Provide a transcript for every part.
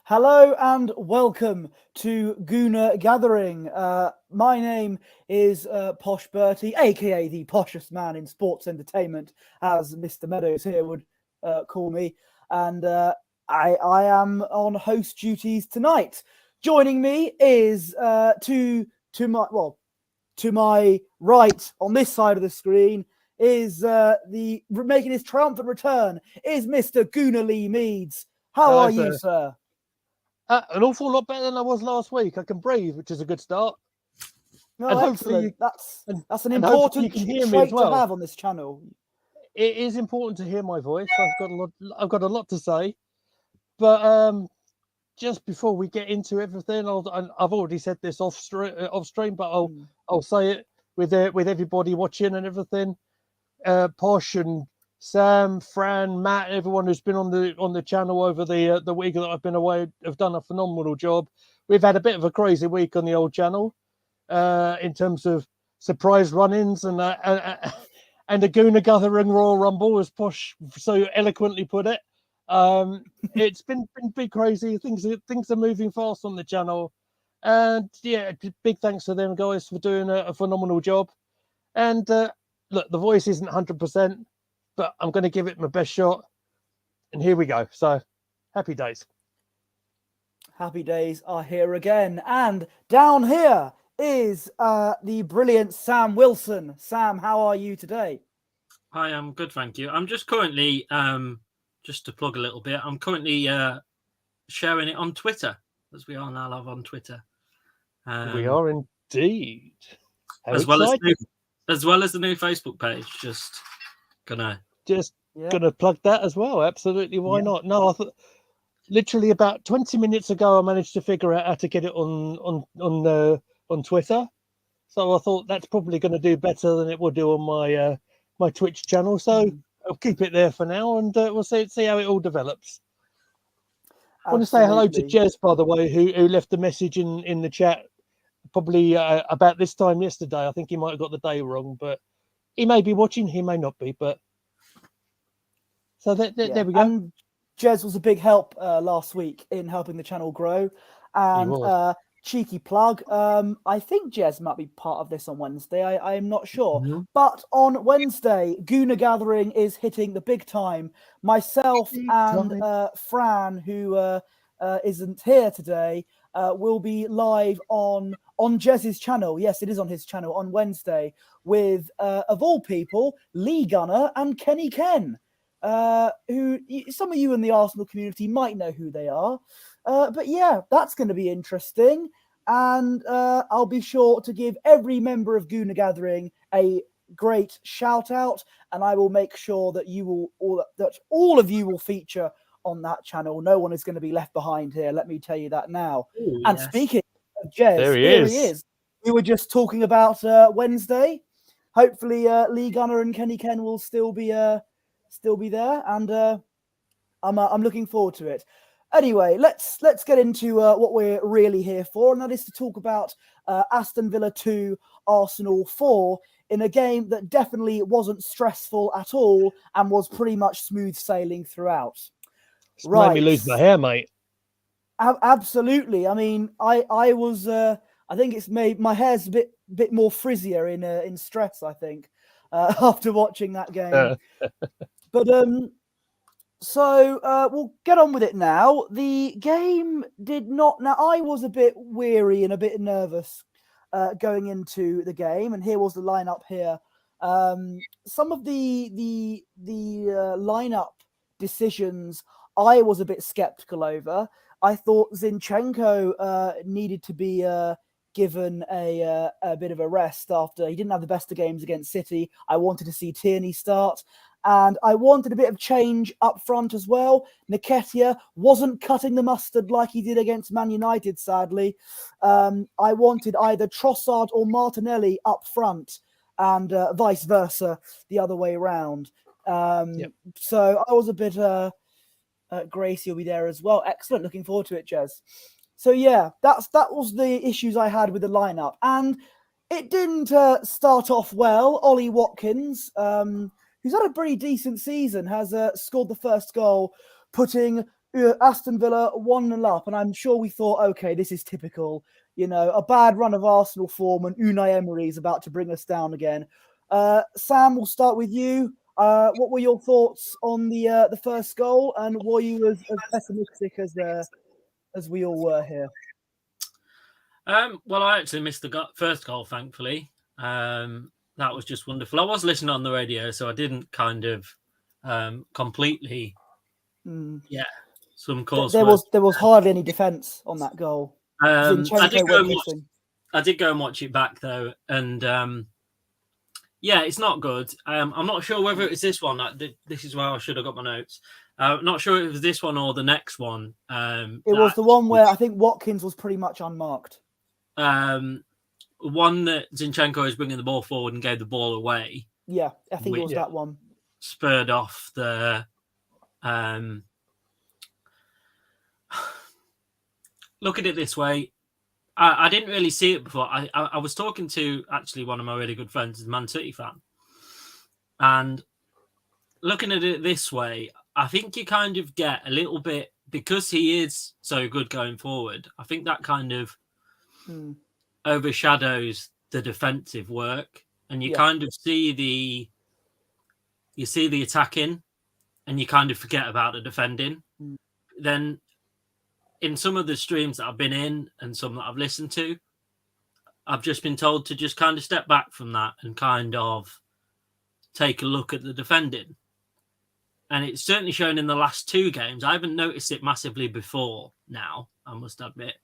Hello and welcome to Gooner Gathering. My name is Posh Bertie, aka the poshest man in sports entertainment, as Mr. Meadows here would call me, and I am on host duties tonight. Joining me is to my right on this side of the screen is the making his triumphant return is Mr. Gooner Lee Meads. How Hello, are you, sir. sir? An awful lot better than I was last week. I can breathe, which is a good start. No, And hopefully, excellent. That's an and hopefully you important can hear me as trait to well. have on this channel. It is important to hear my voice. I've got a lot to say, but just before we get into everything, I've already said this off stream, but I'll say it with everybody watching and everything. Posh and Sam, Fran, Matt, everyone who's been on the channel over the week that I've been away have done a phenomenal job. We've had a bit of a crazy week on the old channel in terms of surprise run-ins and a Gooner Gathering Royal Rumble, as Posh so eloquently put it. It's been big crazy. Things are moving fast on the channel, and yeah, big thanks to them guys for doing a phenomenal job. And look, the voice isn't 100%, but I'm going to give it my best shot. And here we go. So, happy days. Happy days are here again. And down here is the brilliant Sam Wilson. Sam, how are you today? Hi, I'm good, thank you. I'm just currently, just to plug a little bit, I'm currently sharing it on Twitter, as we are now live on Twitter. We are indeed. As well as the new Facebook page. Just gonna plug that as well. Absolutely, why not? No, I thought literally about 20 minutes ago I managed to figure out how to get it on Twitter. So I thought that's probably going to do better than it will do on my my Twitch channel. So I'll keep it there for now, and we'll see how it all develops. I want to say hello to Jez, by the way, who left a message in the chat probably about this time yesterday. I think he might have got the day wrong, but he may be watching, he may not be. But so there we go. And Jez was a big help last week in helping the channel grow. And cheeky plug, I think Jez might be part of this on Wednesday. I am not sure. Mm-hmm. But on Wednesday, Gooner Gathering is hitting the big time. Myself and Fran, who isn't here today, will be live on Jez's channel. Yes, it is on his channel on Wednesday with, of all people, Lee Gunner and Kenny Ken. Who some of you in the Arsenal community might know who they are. But yeah, that's going to be interesting. And I'll be sure to give every member of Gooner Gathering a great shout out. And I will make sure that all of you will feature on that channel. No one is going to be left behind here. Let me tell you that now. Ooh, and yes. Speaking of Jez, here he is. We were just talking about Wednesday. Hopefully Lee Gunner and Kenny Ken will still be there, and I'm looking forward to it. Anyway, let's get into what we're really here for, and that is to talk about Aston Villa 2, Arsenal 4, in a game that definitely wasn't stressful at all and was pretty much smooth sailing throughout. Right, made me lose my hair, mate. Absolutely. I mean, I was. I think it's made my hair's a bit more frizzier in stress. I think after watching that game. But so we'll get on with it now. The game did not. Now I was a bit weary and a bit nervous going into the game, and here was the lineup here. Some of the lineup decisions I was a bit skeptical over. I thought Zinchenko needed to be given a bit of a rest after he didn't have the best of games against City. I wanted to see Tierney start. And I wanted a bit of change up front as well. Nketiah wasn't cutting the mustard like he did against Man United, sadly. I wanted either Trossard or Martinelli up front and vice versa, the other way around. So I was a bit... Gracie will be there as well. Excellent. Looking forward to it, Jez. So yeah, that was the issues I had with the lineup. And it didn't start off well. Ollie Watkins... who's had a pretty decent season, has scored the first goal, putting Aston Villa 1-0 up, and I'm sure we thought, okay, this is typical. You know, a bad run of Arsenal form, and Unai Emery is about to bring us down again. Sam, we'll start with you. What were your thoughts on the first goal, and were you as pessimistic as we all were here? Well, I actually missed the first goal, thankfully. That was just wonderful. I was listening on the radio, so I didn't kind of completely. Yeah, some course. There was hardly any defence on that goal. I did go and watch it back though, and yeah, it's not good. I'm not sure whether it was this one. This is where I should have got my notes. Not sure if it was this one or the next one. It was the one where I think Watkins was pretty much unmarked. One that Zinchenko was bringing the ball forward and gave the ball away. Yeah, I think it was that one. Spurred off the. Look at it this way. I didn't really see it before. I was talking to actually one of my really good friends, is a Man City fan. And looking at it this way, I think you kind of get a little bit, because he is so good going forward, I think that kind of overshadows the defensive work. And you kind of see the attacking and you kind of forget about the defending. Then in some of the streams that I've been in and some that I've listened to, I've just been told to just kind of step back from that and kind of take a look at the defending. And it's certainly shown in the last two games. I haven't noticed it massively before now, I must admit.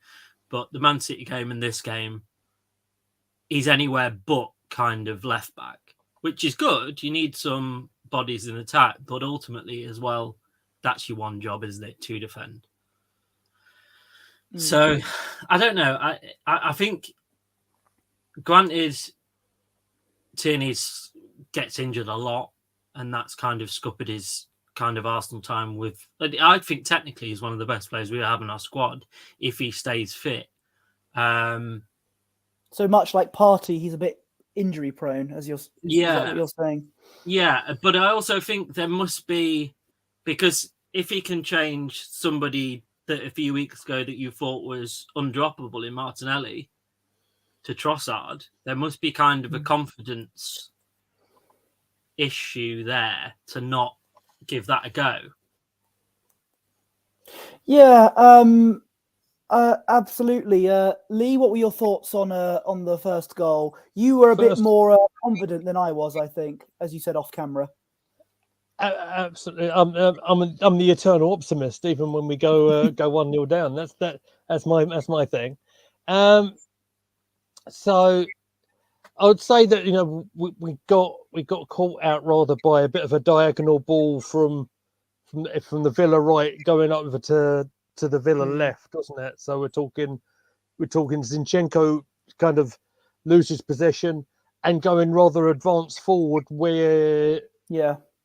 But the Man City game and this game, he's anywhere but kind of left back, which is good. You need some bodies in attack, but ultimately as well, that's your one job, isn't it, to defend? So, I don't know. I think, granted, Tierney gets injured a lot, and that's kind of scuppered his kind of Arsenal time with... I think technically he's one of the best players we have in our squad if he stays fit. So much like Partey, he's a bit injury prone, as you're saying. Yeah, but I also think there must be... Because if he can change somebody that a few weeks ago that you thought was undroppable in Martinelli to Trossard, there must be kind of a confidence issue there to not give that a go. Yeah, absolutely. Lee, what were your thoughts on the first goal? You were a bit more confident than I was, I think, as you said off camera. Absolutely, I'm the eternal optimist. Even when we go 1-0 down, that's my thing. So I would say that we got caught out rather by a bit of a diagonal ball from the Villa right going over to the Villa left, wasn't it? So we're talking Zinchenko kind of loses possession and going rather advanced forward, where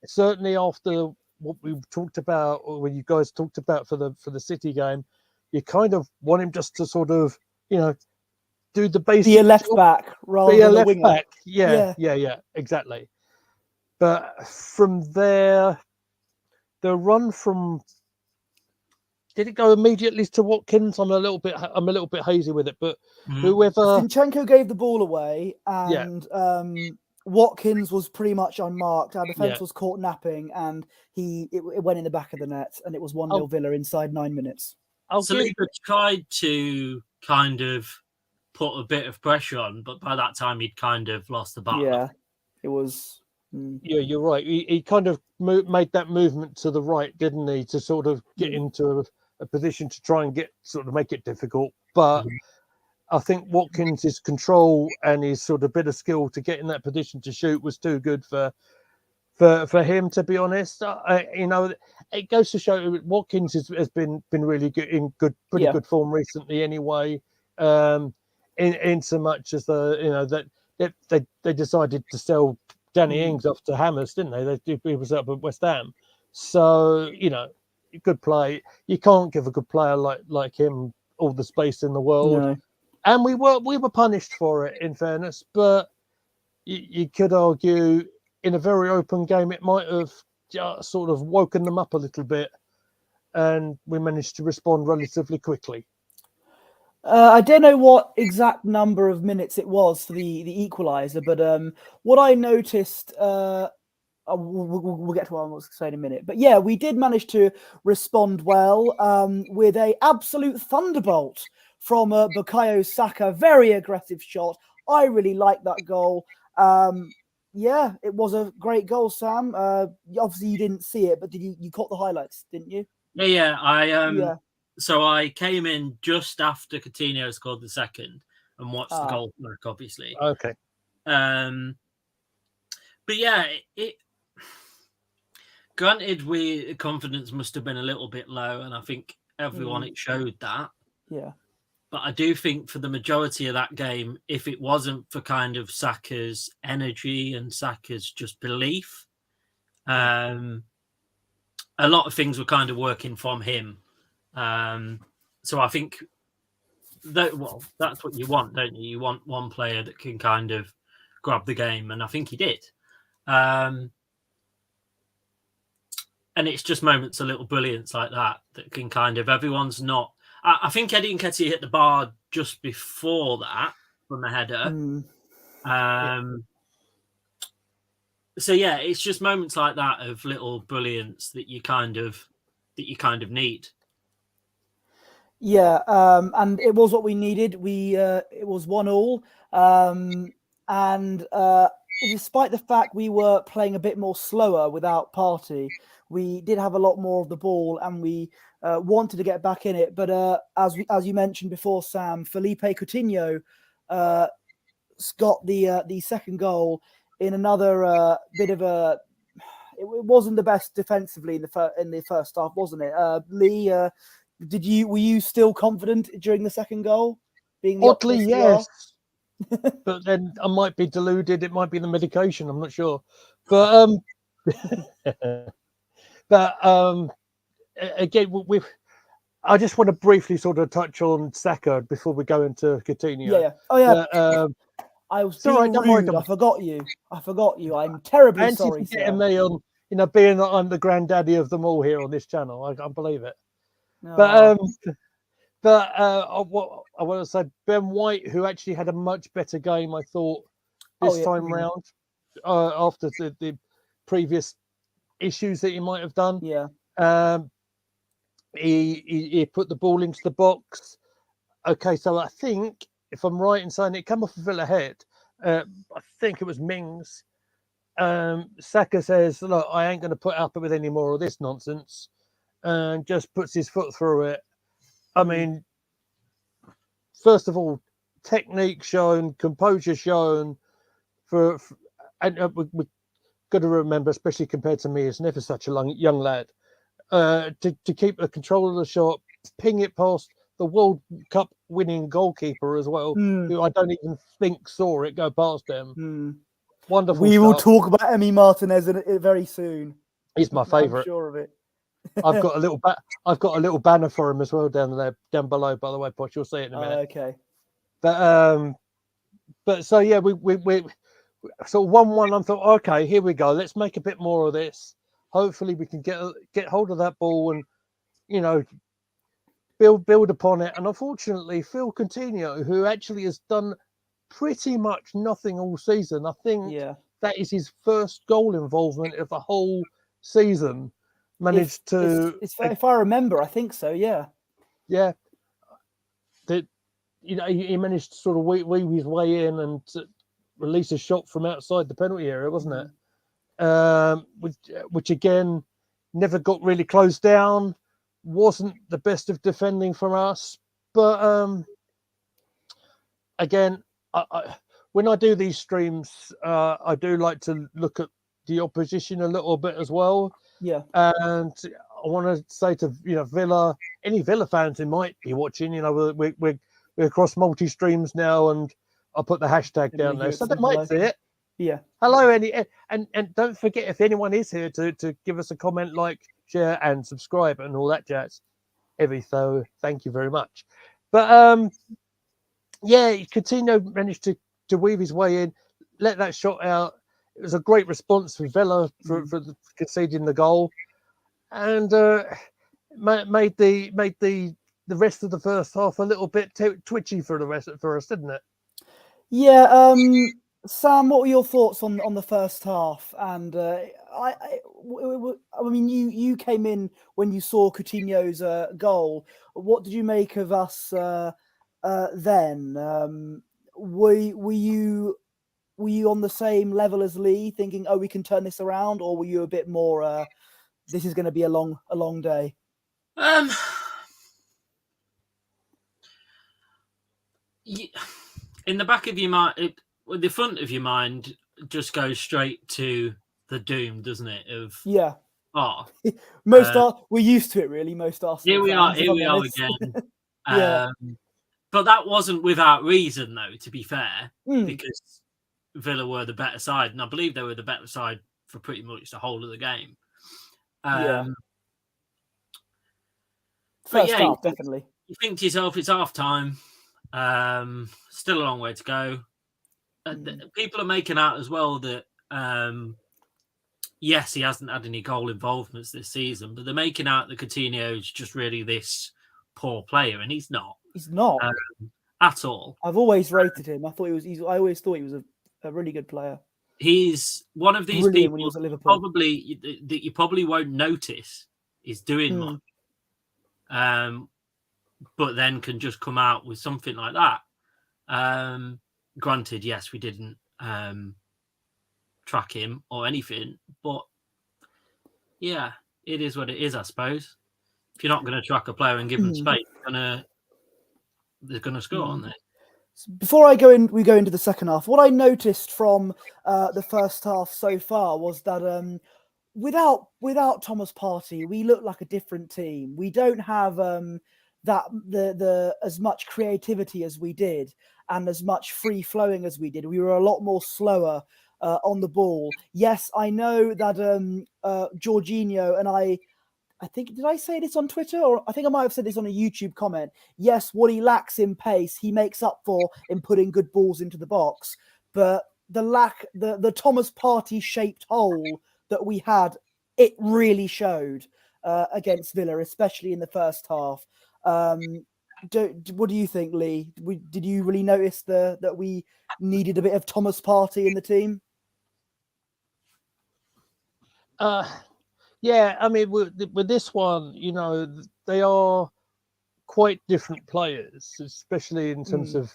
certainly after what we talked about, or when you guys talked about for the City game, you kind of want him just to sort of do the basic. Be a left back rather than a winger. Back. Yeah, exactly. But from there, the run from, did it go immediately to Watkins? I'm a little bit hazy with it, but whoever Zinchenko gave the ball away, and Watkins was pretty much unmarked. Our defense was caught napping, and it went in the back of the net, and it was 1-0 Villa inside 9 minutes. Saliba tried to kind of put a bit of pressure on, but by that time he'd kind of lost the battle. Yeah, it was. Yeah, you're right. He kind of made that movement to the right, didn't he, to sort of get into a position to try and make it difficult. But I think Watkins' control and his sort of bit of skill to get in that position to shoot was too good for him, to be honest. It goes to show Watkins has been really good in pretty good form recently anyway. In so much as that they decided to sell Danny Ings off to Hammers, didn't they? He was up at West Ham. So, good play. You can't give a good player like him all the space in the world. No. And we were punished for it, in fairness. But you could argue in a very open game, it might have just sort of woken them up a little bit. and we managed to respond relatively quickly. I don't know what exact number of minutes it was for the equalizer, but what I noticed, we'll get to what I was saying in a minute. But yeah, we did manage to respond well with a absolute thunderbolt from Bukayo Saka. Very aggressive shot. I really liked that goal. Yeah, it was a great goal, Sam. Obviously, you didn't see it, but you caught the highlights, didn't you? Yeah. Yeah. So I came in just after Coutinho scored the second and watched the goal back, obviously. Okay. But yeah, it granted, confidence must have been a little bit low, and I think everyone it showed that. Yeah. But I do think for the majority of that game, if it wasn't for kind of Saka's energy and Saka's just belief, a lot of things were kind of working from him. So I think that's what you want, don't you? You want one player that can kind of grab the game, and I think he did. And it's just moments of little brilliance like that can kind of, everyone's not. I think Eddie Nketiah hit the bar just before that from a header. So yeah, it's just moments like that of little brilliance that you kind of need. Yeah, and it was what we needed. It was 1-1, and despite the fact we were playing a bit more slower without Partey, we did have a lot more of the ball, and we wanted to get back in it. But as you mentioned before, Sam, Felipe Coutinho got the second goal in another bit of a. It wasn't the best defensively in the first half, wasn't it? Lee, were you still confident during the second goal? Being the Oddly, yes. But then I might be deluded. It might be the medication. I'm not sure. But again, I just want to briefly sort of touch on Saka before we go into Coutinho. Yeah. Oh yeah. I was being rude. I forgot you. I'm terribly sorry. Getting me on, being that I'm the granddaddy of them all here on this channel. I can't believe it. No. But what I want to say, Ben White, who actually had a much better game, I thought, this time round, after the previous issues that he might have done. Yeah. He put the ball into the box. Okay, so I think, if I'm right in saying it came off of Villa head, I think it was Mings. Saka says, look, I ain't going to put up with any more of this nonsense, and just puts his foot through it. I mean, first of all, technique shown, composure shown, and we've got to remember, especially compared to me, as never such a young lad, to keep a control of the shot, ping it past the World Cup winning goalkeeper as well, who I don't even think saw it go past him. Wonderful. We will talk about Emi Martinez very soon. He's my favourite. I'm sure of it. I've got a little banner for him as well down below. By the way, Poch, you'll see it in a minute. Okay. But so yeah, we sort of 1-1. I thought, okay, here we go. Let's make a bit more of this. Hopefully, we can get hold of that ball and build upon it. And unfortunately, Phil Coutinho, who actually has done pretty much nothing all season, I think that is his first goal involvement of the whole season. Managed to, if I remember, I think so. Yeah. He managed to sort of weave his way in and release a shot from outside the penalty area, wasn't it? Which again never got really closed down. Wasn't the best of defending from us, but again, when I do these streams, I do like to look at the opposition a little bit as well. Yeah, and I want to say to Villa, any Villa fans who might be watching, we're across multi streams now, and I'll put the hashtag down there so they might see it. Yeah. Hello, and don't forget, if anyone is here, to give us a comment, like, share, and subscribe, and all that jazz. So thank you very much. But Coutinho managed to weave his way in, let that shot out. It was a great response from Villa for conceding the goal, and made the rest of the first half a little bit twitchy for us, didn't it? Yeah, Sam, what were your thoughts on the first half? And I mean, you came in when you saw Coutinho's goal. What did you make of us then? Were you on the same level as Lee, thinking, "Oh, we can turn this around," or were you a bit more, "This is going to be a long day"? In the back of your mind, the front of your mind just goes straight to the doom, doesn't it? Yeah. We're used to it, really. Most Arsenal fans, here we are again. Yeah. But that wasn't without reason, though, to be fair, Mm. because Villa were the better side, and I believe they were the better side for pretty much the whole of the game. Yeah. First half, definitely. You think to yourself, it's half time. Still a long way to go. People are making out as well that yes, he hasn't had any goal involvements this season, but they're making out that Coutinho is just really this poor player, and he's not. He's not at all. I've always rated him. I always thought he was a really good player. He's one of these people when he was at Liverpool. that you probably won't notice is doing much, but then can just come out with something like that. Granted, yes, we didn't track him or anything, but yeah, it is what it is, I suppose. If you're not going to track a player and give them space, they're going to score, aren't they? Before we go into the second half. What I noticed from the first half so far was that without Thomas Partey, we look like a different team. We don't have the as much creativity as we did and as much free flowing as we did. We were a lot more slower on the ball. Yes, I know that Jorginho and I think, did I say this on Twitter? Or I think I might have said this on a YouTube comment. Yes, what he lacks in pace, he makes up for in putting good balls into the box. But the Thomas Partey shaped hole that we had, it really showed against Villa, especially in the first half. What do you think, Lee? Did you really notice that we needed a bit of Thomas Partey in the team? Yeah, I mean, with this one, you know, they are quite different players, especially in terms of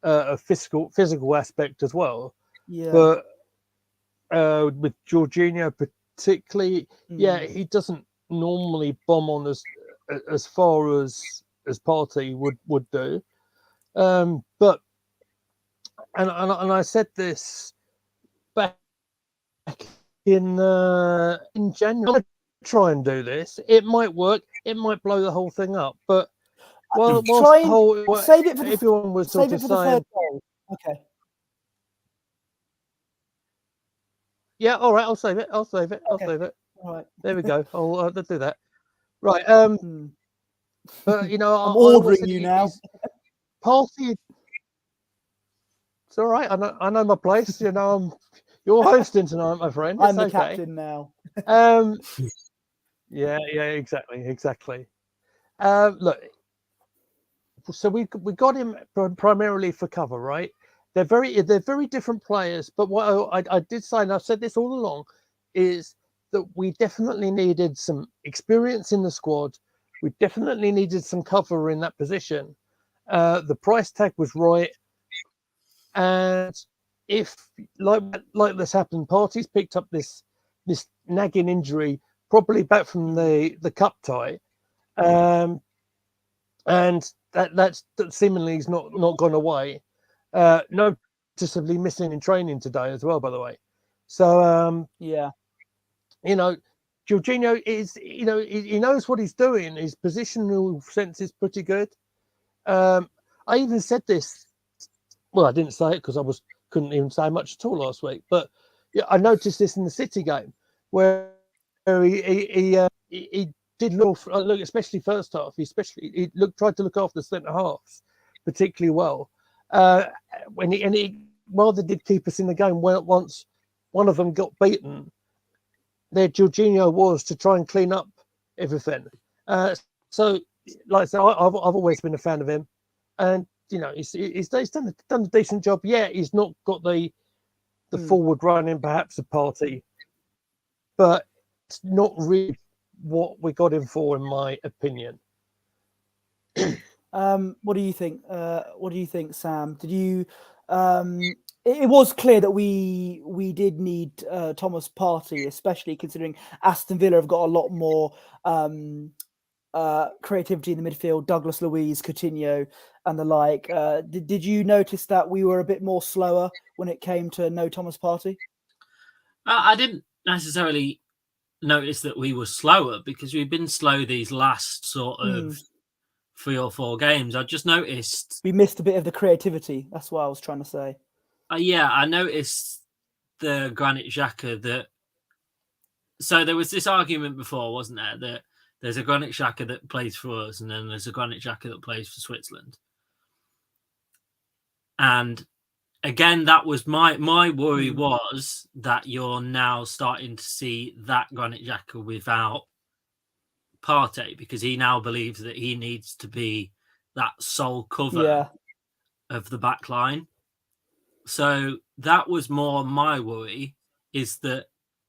a physical aspect as well. Yeah. But with Jorginho particularly, yeah, he doesn't normally bomb on as far as Partey would do. But and I said this back in January. I'm going to try and do this. It might work. It might blow the whole thing up. But save it for everyone was sort of saying, okay. Yeah, all right. I'll save it. I'll save it. All right. There we go. I'll do that. Right. But you know, I'm ordering you now. Partey. It's all right. I know my place. You know, you're hosting tonight, my friend. I'm the captain now. Yeah, exactly. Look, so we got him primarily for cover, right? They're very different players. But what I did say, and I've said this all along, is that we definitely needed some experience in the squad. We definitely needed some cover in that position. The price tag was right, and if like this happened, Partey's picked up this nagging injury, probably back from the cup tie, and that's seemingly is not gone away. Noticeably missing in training today as well, by the way. So yeah, you know, Jorginho is, you know, he knows what he's doing. His positional sense is pretty good. I even said this. Well, I didn't say it because couldn't even say much at all last week. But yeah, I noticed this in the City game where he did look, especially first half. He tried to look after the centre halves particularly well. When he rather did keep us in the game. Once one of them got beaten, there Jorginho was to try and clean up everything. So, like I said, I've always been a fan of him, and he's done a decent job. Yeah, he's not got the forward running perhaps of Partey, but it's not really what we got him for, in my opinion. What do you think? What do you think, Sam? Did you? It was clear that we did need Thomas Partey, especially considering Aston Villa have got a lot more creativity in the midfield. Douglas Luiz, Coutinho, and the like. Did you notice that we were a bit more slower when it came to no Thomas Partey? I didn't necessarily notice that we were slower, because we've been slow these last sort of 3 or 4 games. I just noticed we missed a bit of the creativity. That's what I was trying to say. Yeah, I noticed the Granit Xhaka that. So there was this argument before, wasn't there, that there's a Granit Xhaka that plays for us, and then there's a Granit Xhaka that plays for Switzerland. And again, that was my worry, was that you're now starting to see that Granit Xhaka without Partey, because he now believes that he needs to be that sole cover of the back line. So that was more my worry, is that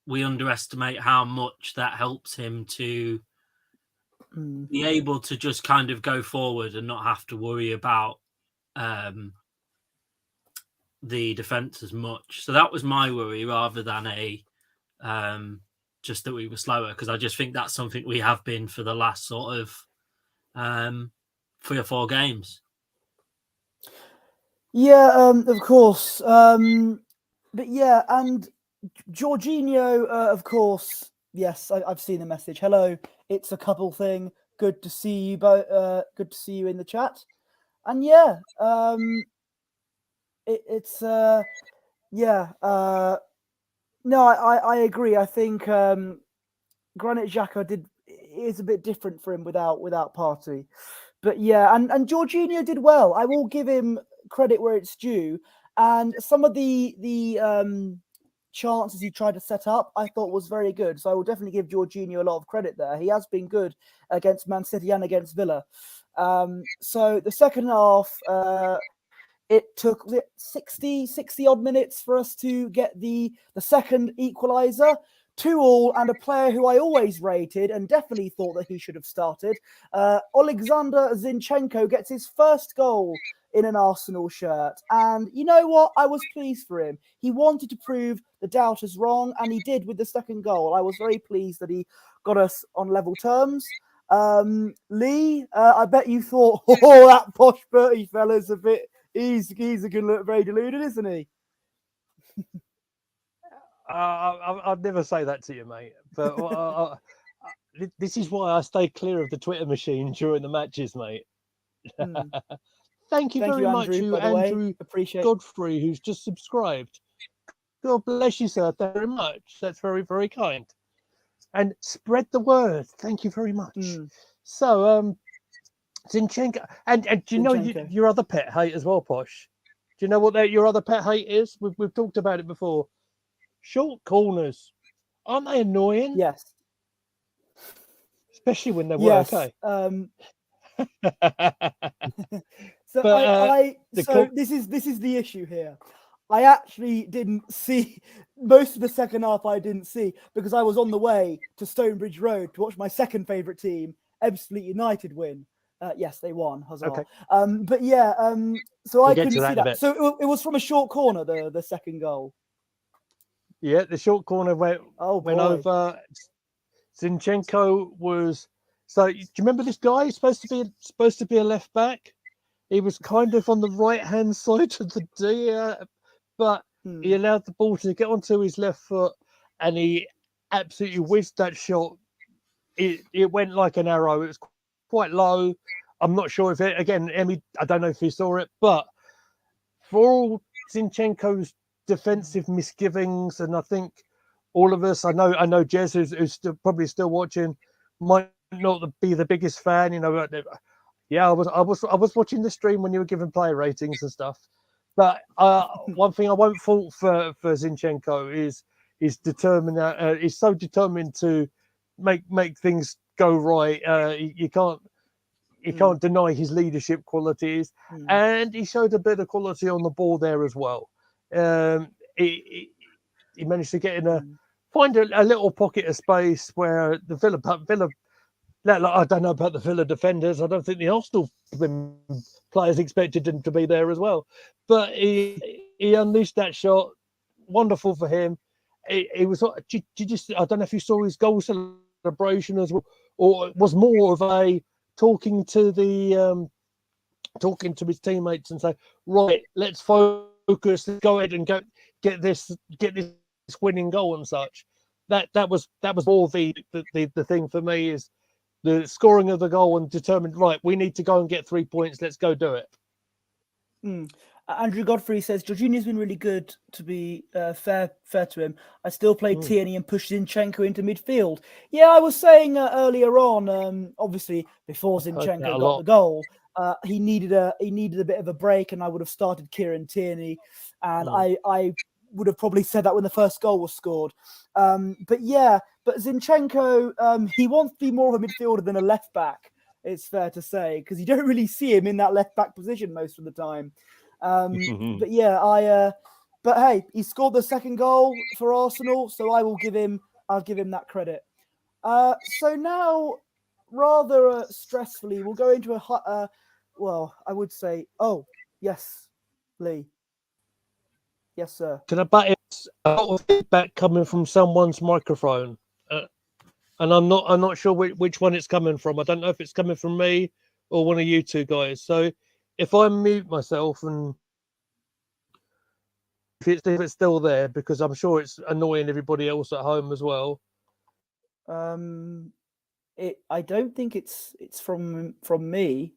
we underestimate how much that helps him to be able to just kind of go forward and not have to worry about the defence as much. So that was my worry, rather than just that we were slower, because I just think that's something we have been for the last sort of 3 or 4 games. Yeah, of course. But yeah, and Jorginho, of course. Yes, I've seen the message. Hello, it's a couple thing. Good to see you both. Good to see you in the chat. And yeah, it's no, I agree. I think Granit Xhaka is a bit different for him without Partey. But yeah, and Jorginho did well. I will give him credit where it's due. And some of the chances he tried to set up, I thought was very good. So I will definitely give Jorginho a lot of credit there. He has been good against Man City and against Villa. So the second half, it took 60 odd minutes for us to get the second equaliser. 2-2, and a player who I always rated and definitely thought that he should have started. Alexander Zinchenko gets his first goal in an Arsenal shirt. And you know what? I was pleased for him. He wanted to prove the doubters wrong, and he did with the second goal. I was very pleased that he got us on level terms. Lee, I bet you thought, oh, that Posh Bertie fella's a bit... He's going to look very deluded, isn't he? I'd never say that to you, mate. But this is why I stay clear of the Twitter machine during the matches, mate. Thank you very much, Andrew Appreciate Godfrey, who's just subscribed. God bless you, sir. Thank you very much. That's very, very kind. And spread the word. Thank you very much. So, Zinchenko, and do you know your other pet hate as well, Posh? Do you know what your other pet hate is? We've talked about it before. Short corners, aren't they annoying? Yes, especially when they work. Yes. So But, this is the issue here. I actually didn't see most of the second half. I didn't see because I was on the way to Stonebridge Road to watch my second favourite team, Ebbsfleet United, win. Yes, they won. Huzzah. Okay. But yeah, so I couldn't see that in a that. bit. So it was from a short corner, the second goal. Yeah, the short corner went over. Zinchenko was. So do you remember this guy? He's supposed to be a left back. He was kind of on the right hand side of the D, but he allowed the ball to get onto his left foot, and he absolutely whizzed that shot. It went like an arrow. It was quite low. I'm not sure if it. Again, Emmy, I don't know if he saw it, but for all Zinchenko's defensive misgivings, and I think all of us, I know Jez, who's probably still watching, might not be the biggest fan. You know, yeah, I was watching the stream when you were giving player ratings and stuff. But one thing I won't fault for Zinchenko is determined. He's so determined to make things go right. You can't deny his leadership qualities, and he showed a bit of quality on the ball there as well. He managed to get in find a little pocket of space where the Villa. I don't know about the Villa defenders. I don't think the Arsenal players expected him to be there as well. But he unleashed that shot. Wonderful for him. It was. Did you I don't know if you saw his goal celebration as well, or it was more of a talking to his teammates and say, right, let's focus, go ahead and get this winning goal and such. That was more the thing for me, is the scoring of the goal and determined, right, we need to go and get 3 points. Let's go do it. Andrew Godfrey says, Jorginho's been really good, to be fair to him. I still play Tierney and push Zinchenko into midfield. Yeah, I was saying earlier on, obviously, before Zinchenko got the goal, he needed a bit of a break, and I would have started Kieran Tierney. And I would have probably said that when the first goal was scored. But Zinchenko, he wants to be more of a midfielder than a left back, it's fair to say, because you don't really see him in that left back position most of the time. But hey, he scored the second goal for Arsenal, so I'll give him that credit. So now, rather stressfully, we'll go into I would say, yes, Lee. Yes, sir. Can I bet it's a lot of feedback coming from someone's microphone, and I'm not sure which one it's coming from. I don't know if it's coming from me or one of you two guys. So if I mute myself, and if it's still there, because I'm sure it's annoying everybody else at home as well. I don't think it's from me.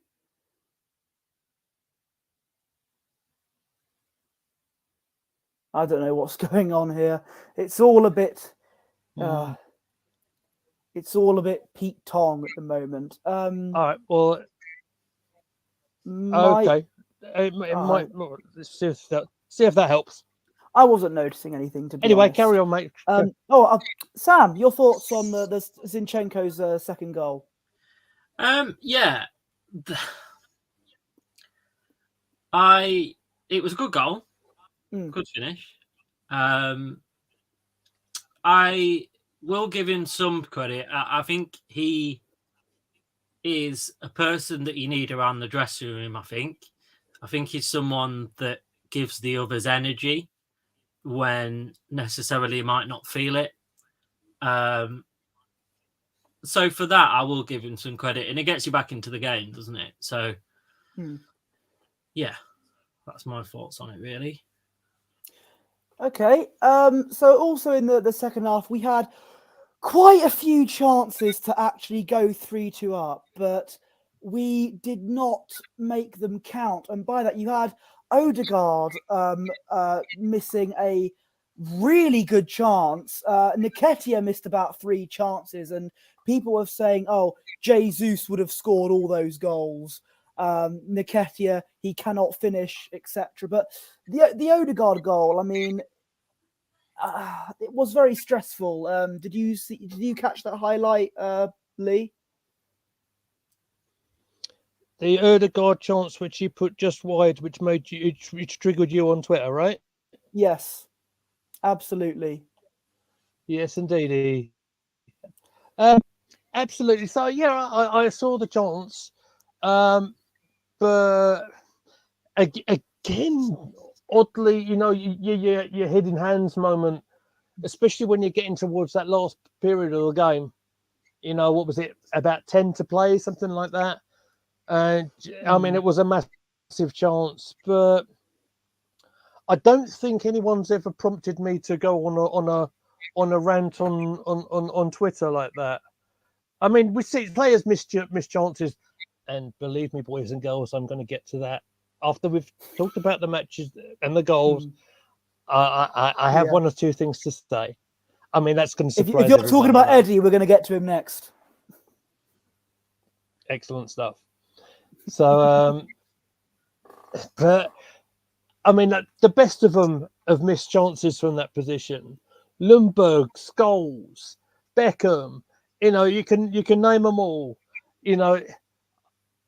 I don't know what's going on here. It's all a bit Pete Tong at the moment. All right. Well, okay. It might see if that helps. I wasn't noticing anything, to be honest. Carry on, mate. Sam, your thoughts on the Zinchenko's second goal? It was a good goal. Good finish. I will give him some credit. I think he is a person that you need around the dressing room. I think he's someone that gives the others energy when necessarily you might not feel it. So for that, I will give him some credit, and it gets you back into the game, doesn't it? So, yeah, that's my thoughts on it, really. Okay. So also in the second half, we had quite a few chances to actually go 3-2 up, but we did not make them count. And by that, you had Odegaard missing a really good chance. Nketiah missed about 3 chances, and people were saying, Jesus would have scored all those goals. Nketiah, he cannot finish, etc. But the Odegaard goal, I mean, it was very stressful. Did you catch that highlight, Lee? The Odegaard chance, which he put just wide, which triggered you on Twitter, right? Yes, absolutely. Yes, indeed. Absolutely. So yeah, I saw the chance, but again, oddly, your head in hands moment, especially when you're getting towards that last period of the game. What was it? About 10 to play, something like that. And I mean, it was a massive chance, but I don't think anyone's ever prompted me to go on a rant on Twitter like that. I mean, we see players miss chances, and believe me, boys and girls, I'm going to get to that after we've talked about the matches and the goals. I have one or two things to say. I mean, that's going to surprise if you're talking about Eddie, we're going to get to him next. Excellent stuff. So, but I mean, the best of them have missed chances from that position. Ljungberg, Scholes, Beckham. you know, you can name them all. You know,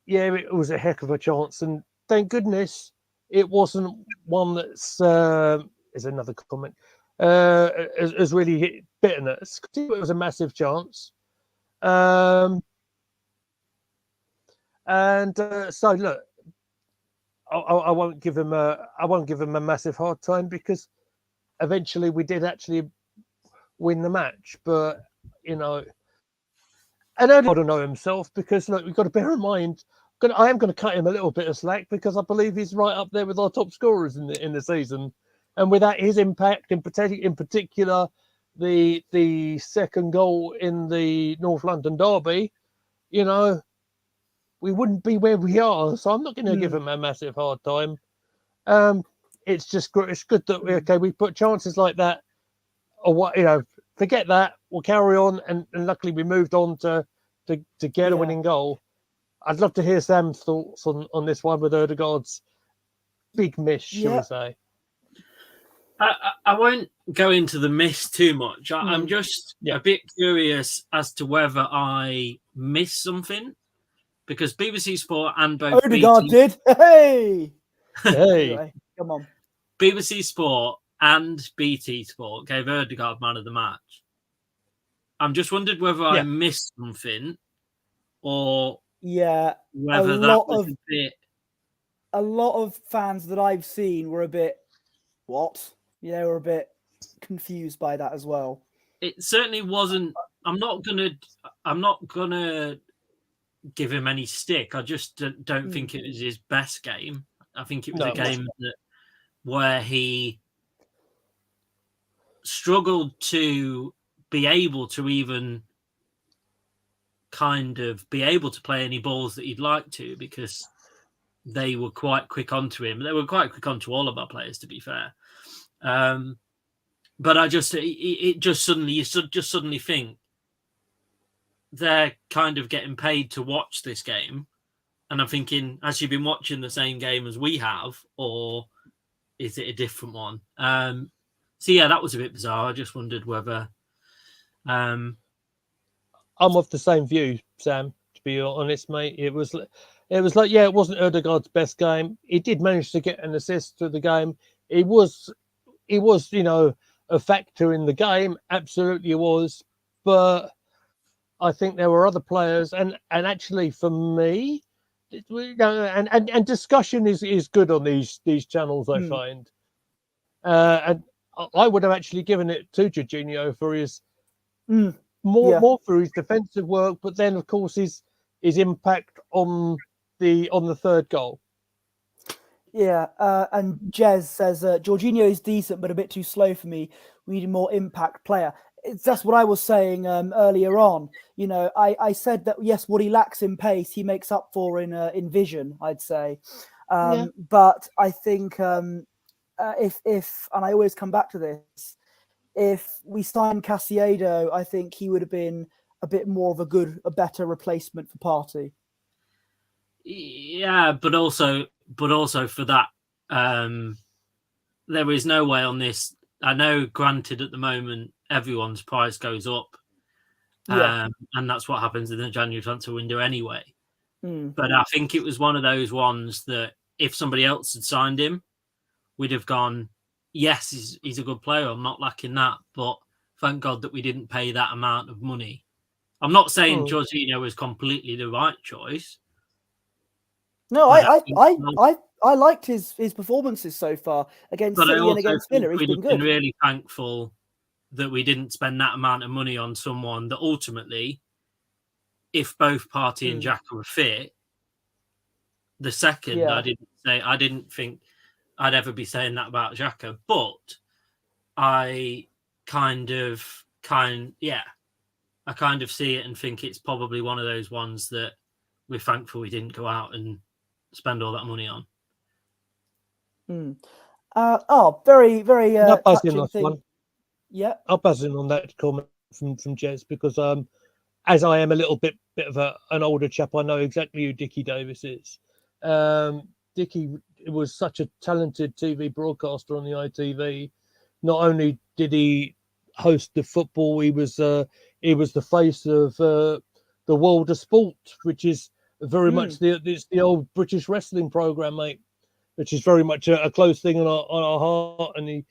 yeah, it was a heck of a chance, and thank goodness it wasn't one that's is another comment has really hit bitterness. It was a massive chance, and so look, I won't give him a massive hard time, because eventually we did actually win the match. But you know, and I don't know himself, because look, we've got to bear in mind. I am going to cut him a little bit of slack, because I believe he's right up there with our top scorers in the season, and with that, his impact in particular, the second goal in the North London derby, you know, we wouldn't be where we are. So I'm not going to give him a massive hard time. It's just it's good that we put chances like that, or what, you know, forget that, we'll carry on, and luckily we moved on to get a winning goal. I'd love to hear Sam's thoughts on this one with Ødegaard's big miss, shall we say. I won't go into the miss too much. I'm just a bit curious as to whether I missed something, because BBC Sport and both Ødegaard did. Hey! Anyway, come on. BBC Sport and BT Sport gave Ødegaard man of the match. I'm just wondered whether I missed something, or whether that was a bit. A lot of fans that I've seen were a bit, what? Yeah, were a bit confused by that as well. It certainly wasn't. I'm not gonna give him any stick. I just don't think it was his best game. I think it was a game where he struggled to be able to even kind of be able to play any balls that he'd like to, because they were quite quick onto him. They were quite quick onto all of our players, to be fair. But you suddenly think they're kind of getting paid to watch this game. And I'm thinking, has she been watching the same game as we have, or is it a different one? So yeah, that was a bit bizarre. I just wondered whether. I'm of the same view, Sam. To be honest, mate, it was like, it wasn't Ødegaard's best game. He did manage to get an assist to the game. He was, you know, a factor in the game. Absolutely was. But I think there were other players, and actually for me, and discussion is good on these channels, I find. And I would have actually given it to Jorginho for his more for his defensive work, but then of course his impact on the third goal. Yeah, and Jez says Jorginho is decent, but a bit too slow for me. We need a more impact player. That's what I was saying earlier on. You know, I said that yes, what he lacks in pace, he makes up for in vision, I'd say. But I think if and I always come back to this, if we signed Caicedo, I think he would have been a bit more of a better replacement for Partey. Yeah, but also for that, there is no way on this. I know, granted, at the moment everyone's price goes up, and that's what happens in the January transfer window anyway. But I think it was one of those ones that if somebody else had signed him, we'd have gone, yes, he's a good player. I'm not lacking that, but thank God that we didn't pay that amount of money. I'm not saying Jorginho was completely the right choice. No, I liked his performances so far against City and against Villa. He's been good. Been really thankful that we didn't spend that amount of money on someone that ultimately, if both Partey and Xhaka were fit, the second I didn't think I'd ever be saying that about Xhaka, but I kind of see it and think it's probably one of those ones that we're thankful we didn't go out and spend all that money on. Very, very touching thing. One. Yeah, I'll buzz in on that comment from Jez, because as I am a little bit of an older chap, I know exactly who Dickie Davies is. Dickie was such a talented TV broadcaster on the ITV. Not only did he host the football, he was he was the face of the World of Sport, which is very much the old British wrestling program, mate, which is very much a close thing on our heart. And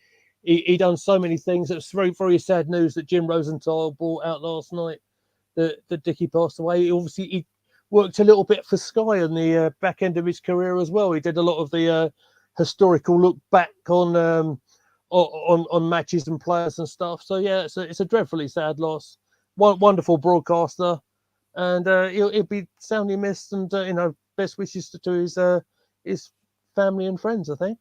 he done so many things. It's very, very sad news that Jim Rosenthal brought out last night that Dickie passed away. Obviously, he worked a little bit for Sky on the back end of his career as well. He did a lot of the historical look back on matches and players and stuff. So yeah, it's a dreadfully sad loss. Wonderful broadcaster, and he'll be soundly missed. And best wishes to his family and friends, I think.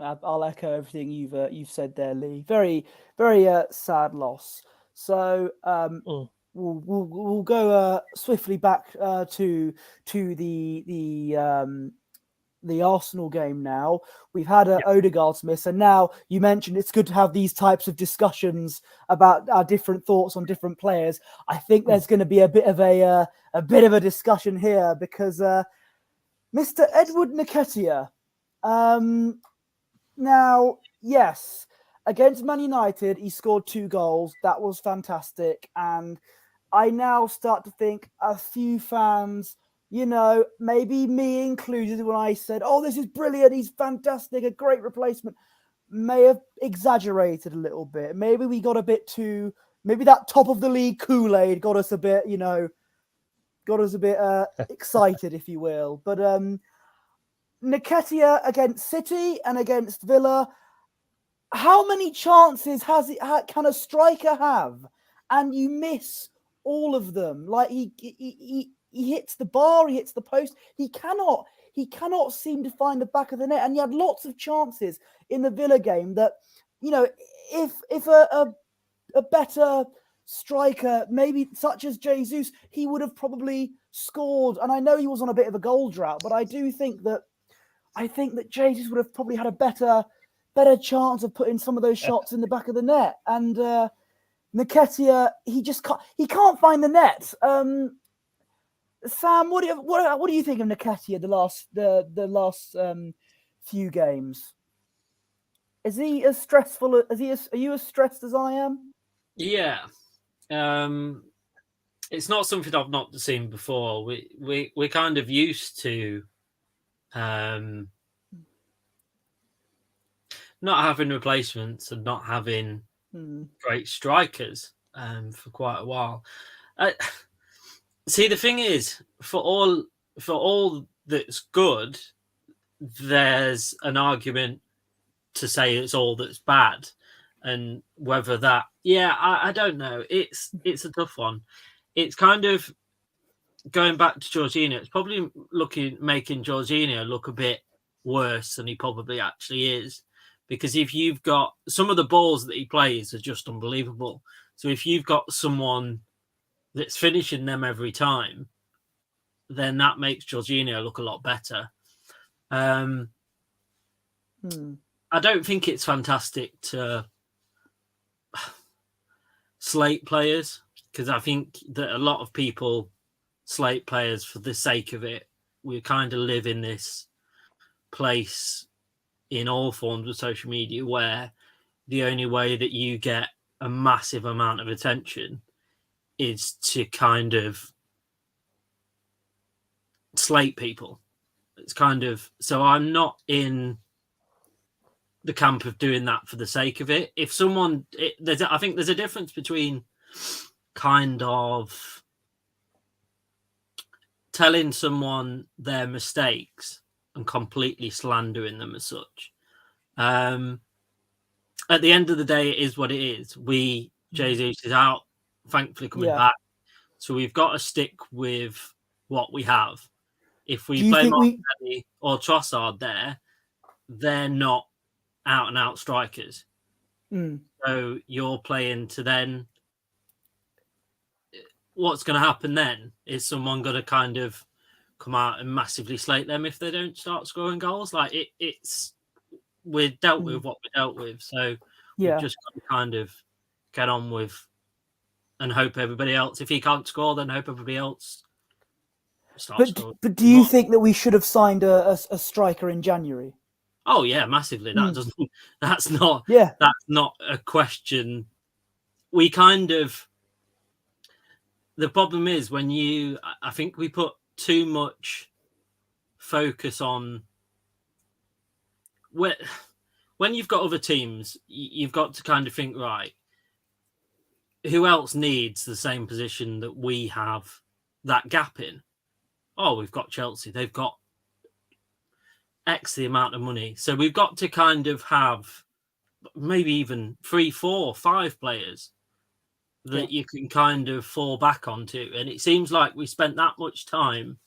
I'll echo everything you've said there, Lee. Very, very sad loss. So we'll go swiftly back to the Arsenal game now. We've had Odegaard's miss, and now you mentioned it's good to have these types of discussions about our different thoughts on different players. I think there's going to be a bit of a discussion here because Mr. Edward Nketiah. Now, yes, against Man United, he scored 2 goals. That was fantastic. And I now start to think a few fans, maybe me included, when I said, oh, this is brilliant, he's fantastic, a great replacement, may have exaggerated a little bit. Maybe we got a bit too, maybe that top of the league Kool-Aid got us a bit, excited, if you will. But Nketiah against City and against Villa, how many chances can a striker have? And you miss all of them. Like he hits the bar, he hits the post. He cannot seem to find the back of the net. And he had lots of chances in the Villa game that, if a better striker, maybe such as Jesus, he would have probably scored. And I know he was on a bit of a goal drought, but I think that Jesus would have probably had a better chance of putting some of those shots in the back of the net. And Nketiah, he can't find the net. Sam, what do you think of Nketiah the last few games? Is he as stressful are you as stressed as I am? Yeah. It's not something I've not seen before. We're kind of used to not having replacements and not having great strikers for quite a while. See, the thing is, for all that's good, there's an argument to say it's all that's bad, and whether that, I don't know. It's a tough one. It's kind of going back to Jorginho. It's probably making Jorginho look a bit worse than he probably actually is, because if you've got some of the balls that he plays are just unbelievable. So if you've got someone that's finishing them every time, then that makes Jorginho look a lot better. I don't think it's fantastic to slate players, because I think that a lot of people slate players for the sake of it. We kind of live in this place in all forms of social media where the only way that you get a massive amount of attention is to kind of slate people. It's kind of, so I'm not in the camp of doing that for the sake of it. If someone, I think there's a difference between kind of telling someone their mistakes and completely slandering them as such. At the end of the day, it is what it is. Jesus is out, thankfully coming back. So we've got to stick with what we have. If we play Martinelli or Trossard there, they're not out-and-out strikers. So you're playing to then... What's going to happen then? Is someone going to kind of come out and massively slate them if they don't start scoring goals? Like, we're dealt with what we're dealt with. So we've just got to kind of get on with and hope everybody else, if he can't score, then hope everybody else starts scoring. But do you think that we should have signed a striker in January? Oh yeah, massively. That's not a question. We kind of the problem is I think we put too much focus on when you've got other teams, you've got to kind of think, right, who else needs the same position that we have that gap in? Oh, we've got Chelsea. They've got X the amount of money. So we've got to kind of have maybe even 3, 4, 5 players that you can kind of fall back onto. And it seems like we spent that much time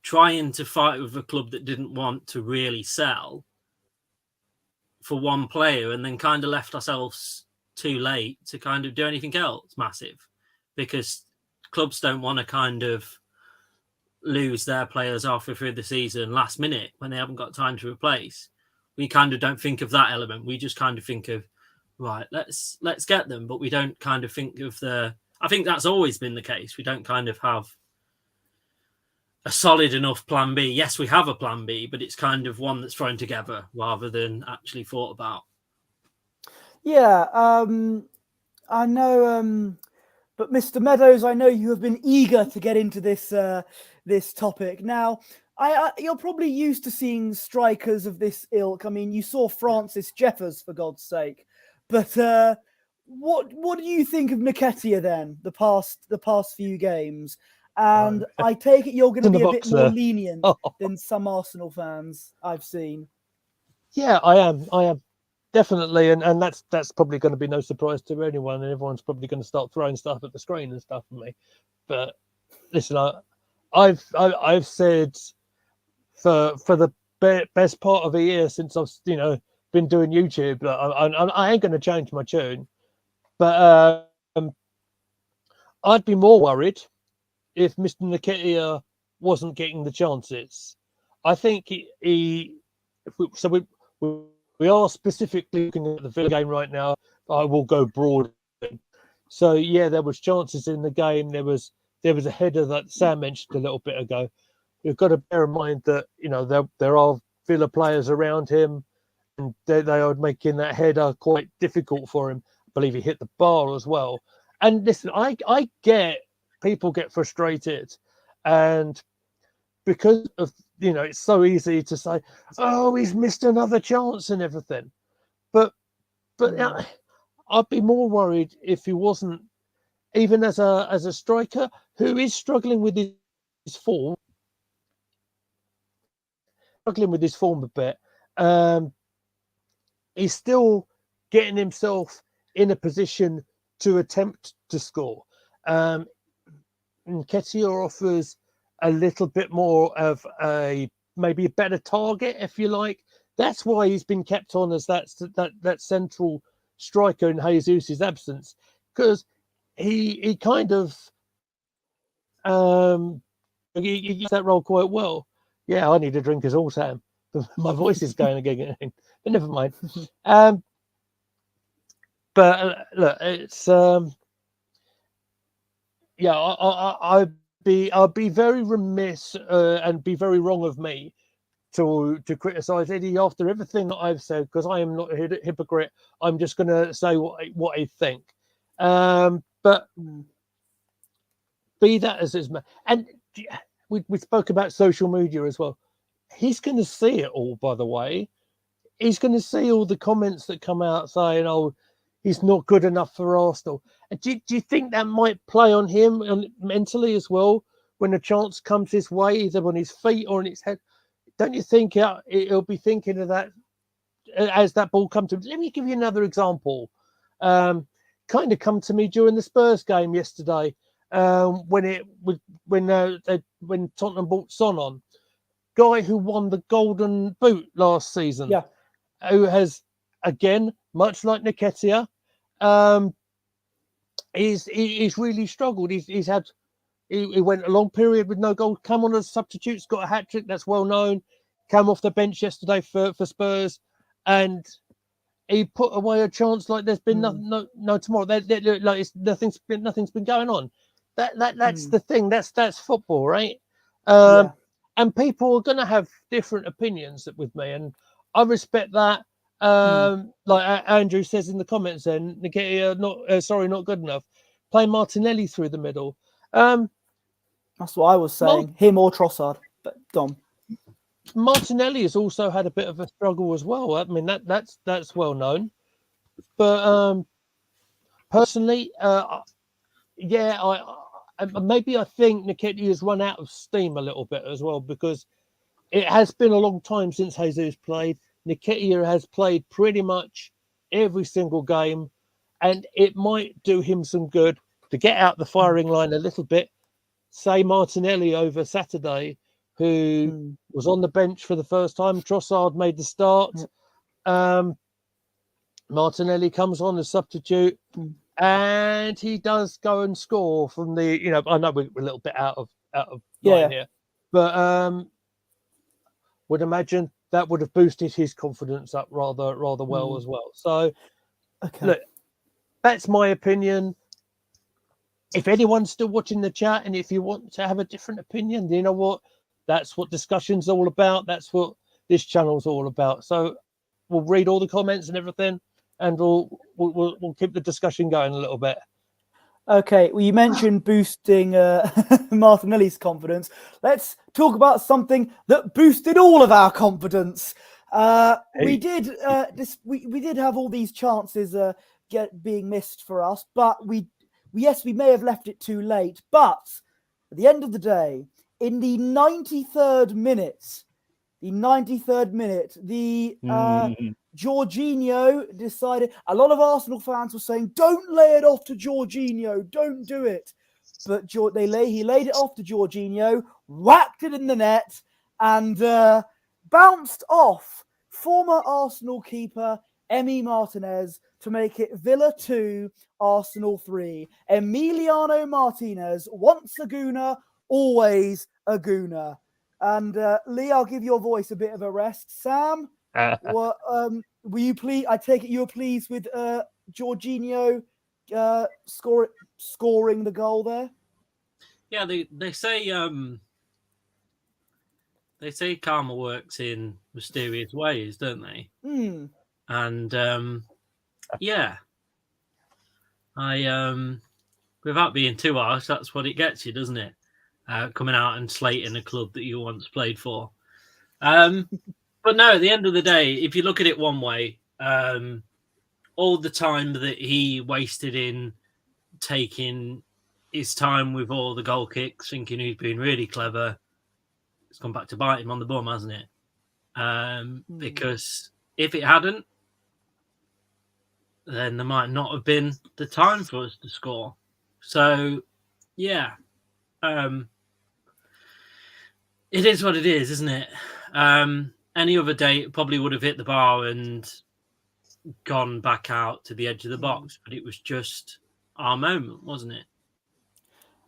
trying to fight with a club that didn't want to really sell for one player, and then kind of left ourselves too late to kind of do anything else massive, because clubs don't want to kind of lose their players halfway through the season last minute when they haven't got time to replace. We kind of don't think of that element. We just kind of think of, right, let's get them, but we don't kind of think of I think that's always been the case. We don't kind of have a solid enough plan B. Yes, we have a plan B, but it's kind of one that's thrown together rather than actually thought about. Yeah, I know, but Mr. Meadows, I know you have been eager to get into this topic. Now, you're probably used to seeing strikers of this ilk. I mean, you saw Francis Jeffers, for God's sake. But what do you think of Nketiah then? The past few games. And I take it you're going to be a bit more lenient than some Arsenal fans I've seen. Yeah, I am definitely, and that's probably going to be no surprise to anyone, and everyone's probably going to start throwing stuff at the screen and stuff for me. But listen, I've said for the best part of a year since I've been doing YouTube that I ain't going to change my tune, but I'd be more worried if Mr. Nketiah wasn't getting the chances. I think we are specifically looking at the Villa game right now. I will go broad. So yeah, there was chances in the game. There was a header that Sam mentioned a little bit ago. You've got to bear in mind that there are Villa players around him, and they are making that header quite difficult for him. I believe he hit the bar as well. And listen, I get people get frustrated, and because of it's so easy to say, oh, he's missed another chance and everything, but I'd be more worried if he wasn't, even as a striker who is struggling with his form a bit. He's still getting himself in a position to attempt to score. Nketiah offers a little bit more of maybe a better target, if you like. That's why he's been kept on as that central striker in Jesus' absence, because he kind of he gets that role quite well. Yeah, I need a drink as all, Sam. My voice is going again, but never mind. But look, it's I'd be very remiss and be very wrong of me to criticise Eddie after everything that I've said, because I am not a hypocrite. I'm just going to say what I think. But be that as it may, and we spoke about social media as well. He's going to see it all, by the way. He's going to see all the comments that come out saying, "Oh, he's not good enough for Arsenal." And do you think that might play on him mentally as well when a chance comes his way, either on his feet or on his head? Don't you think he'll be thinking of that as that ball comes to him? Let me give you another example. Kind of come to me during the Spurs game yesterday, when Tottenham brought Son on, guy who won the Golden Boot last season, who has, again, much like Nketiah, he's really struggled. He went a long period with no goal, come on as substitutes, got a hat trick, that's well known, came off the bench yesterday for Spurs, and he put away a chance like there's been no tomorrow. Like nothing's been going on. That's the thing. That's football, right? And people are going to have different opinions with me, and I respect that. Like Andrew says in the comments, then Nketiah not good enough. Play Martinelli through the middle. That's what I was saying. Him or Trossard. But Dom. Martinelli has also had a bit of a struggle as well. I mean, that's well known. But personally, yeah, maybe I think Nketiah has run out of steam a little bit as well, because it has been a long time since Jesus played. Nketiah has played pretty much every single game, and it might do him some good to get out the firing line a little bit. Say Martinelli over Saturday, who was on the bench for the first time. Trossard made the start. Martinelli comes on as substitute, and he does go and score from the. You know, I know we're a little bit out of line here, but would imagine that would have boosted his confidence up rather well as well. So, look, that's my opinion. If anyone's still watching the chat, and if you want to have a different opinion, you know what? That's what discussion's all about. That's what this channel's all about. So we'll read all the comments and everything, and we'll keep the discussion going a little bit. Okay, well, you mentioned boosting Martinelli's confidence. Let's talk about something that boosted all of our confidence. We did we did have all these chances being missed for us, but we may have left it too late. But at the end of the day, in the 93rd minute, Jorginho decided. A lot of Arsenal fans were saying, "Don't lay it off to Jorginho, don't do it." But he laid it off to Jorginho, whacked it in the net, and bounced off former Arsenal keeper Emi Martinez to make it Villa 2, Arsenal 3. Emiliano Martinez, once a Gooner, always a Gooner. And Lee, I'll give your voice a bit of a rest. Sam, were you pleased? I take it you were pleased with Jorginho scoring the goal there. Yeah, they say karma works in mysterious ways, don't they? And yeah, without being too harsh, that's what it gets you, doesn't it? Coming out and slating a club that you once played for. But no, at the end of the day, if you look at it one way, all the time that he wasted in taking his time with all the goal kicks, thinking he's been really clever, it's come back to bite him on the bum, hasn't it? Because if it hadn't, then there might not have been the time for us to score. So, yeah. It is what it is, isn't it? Any other day, it probably would have hit the bar and gone back out to the edge of the box, but it was just our moment, wasn't it?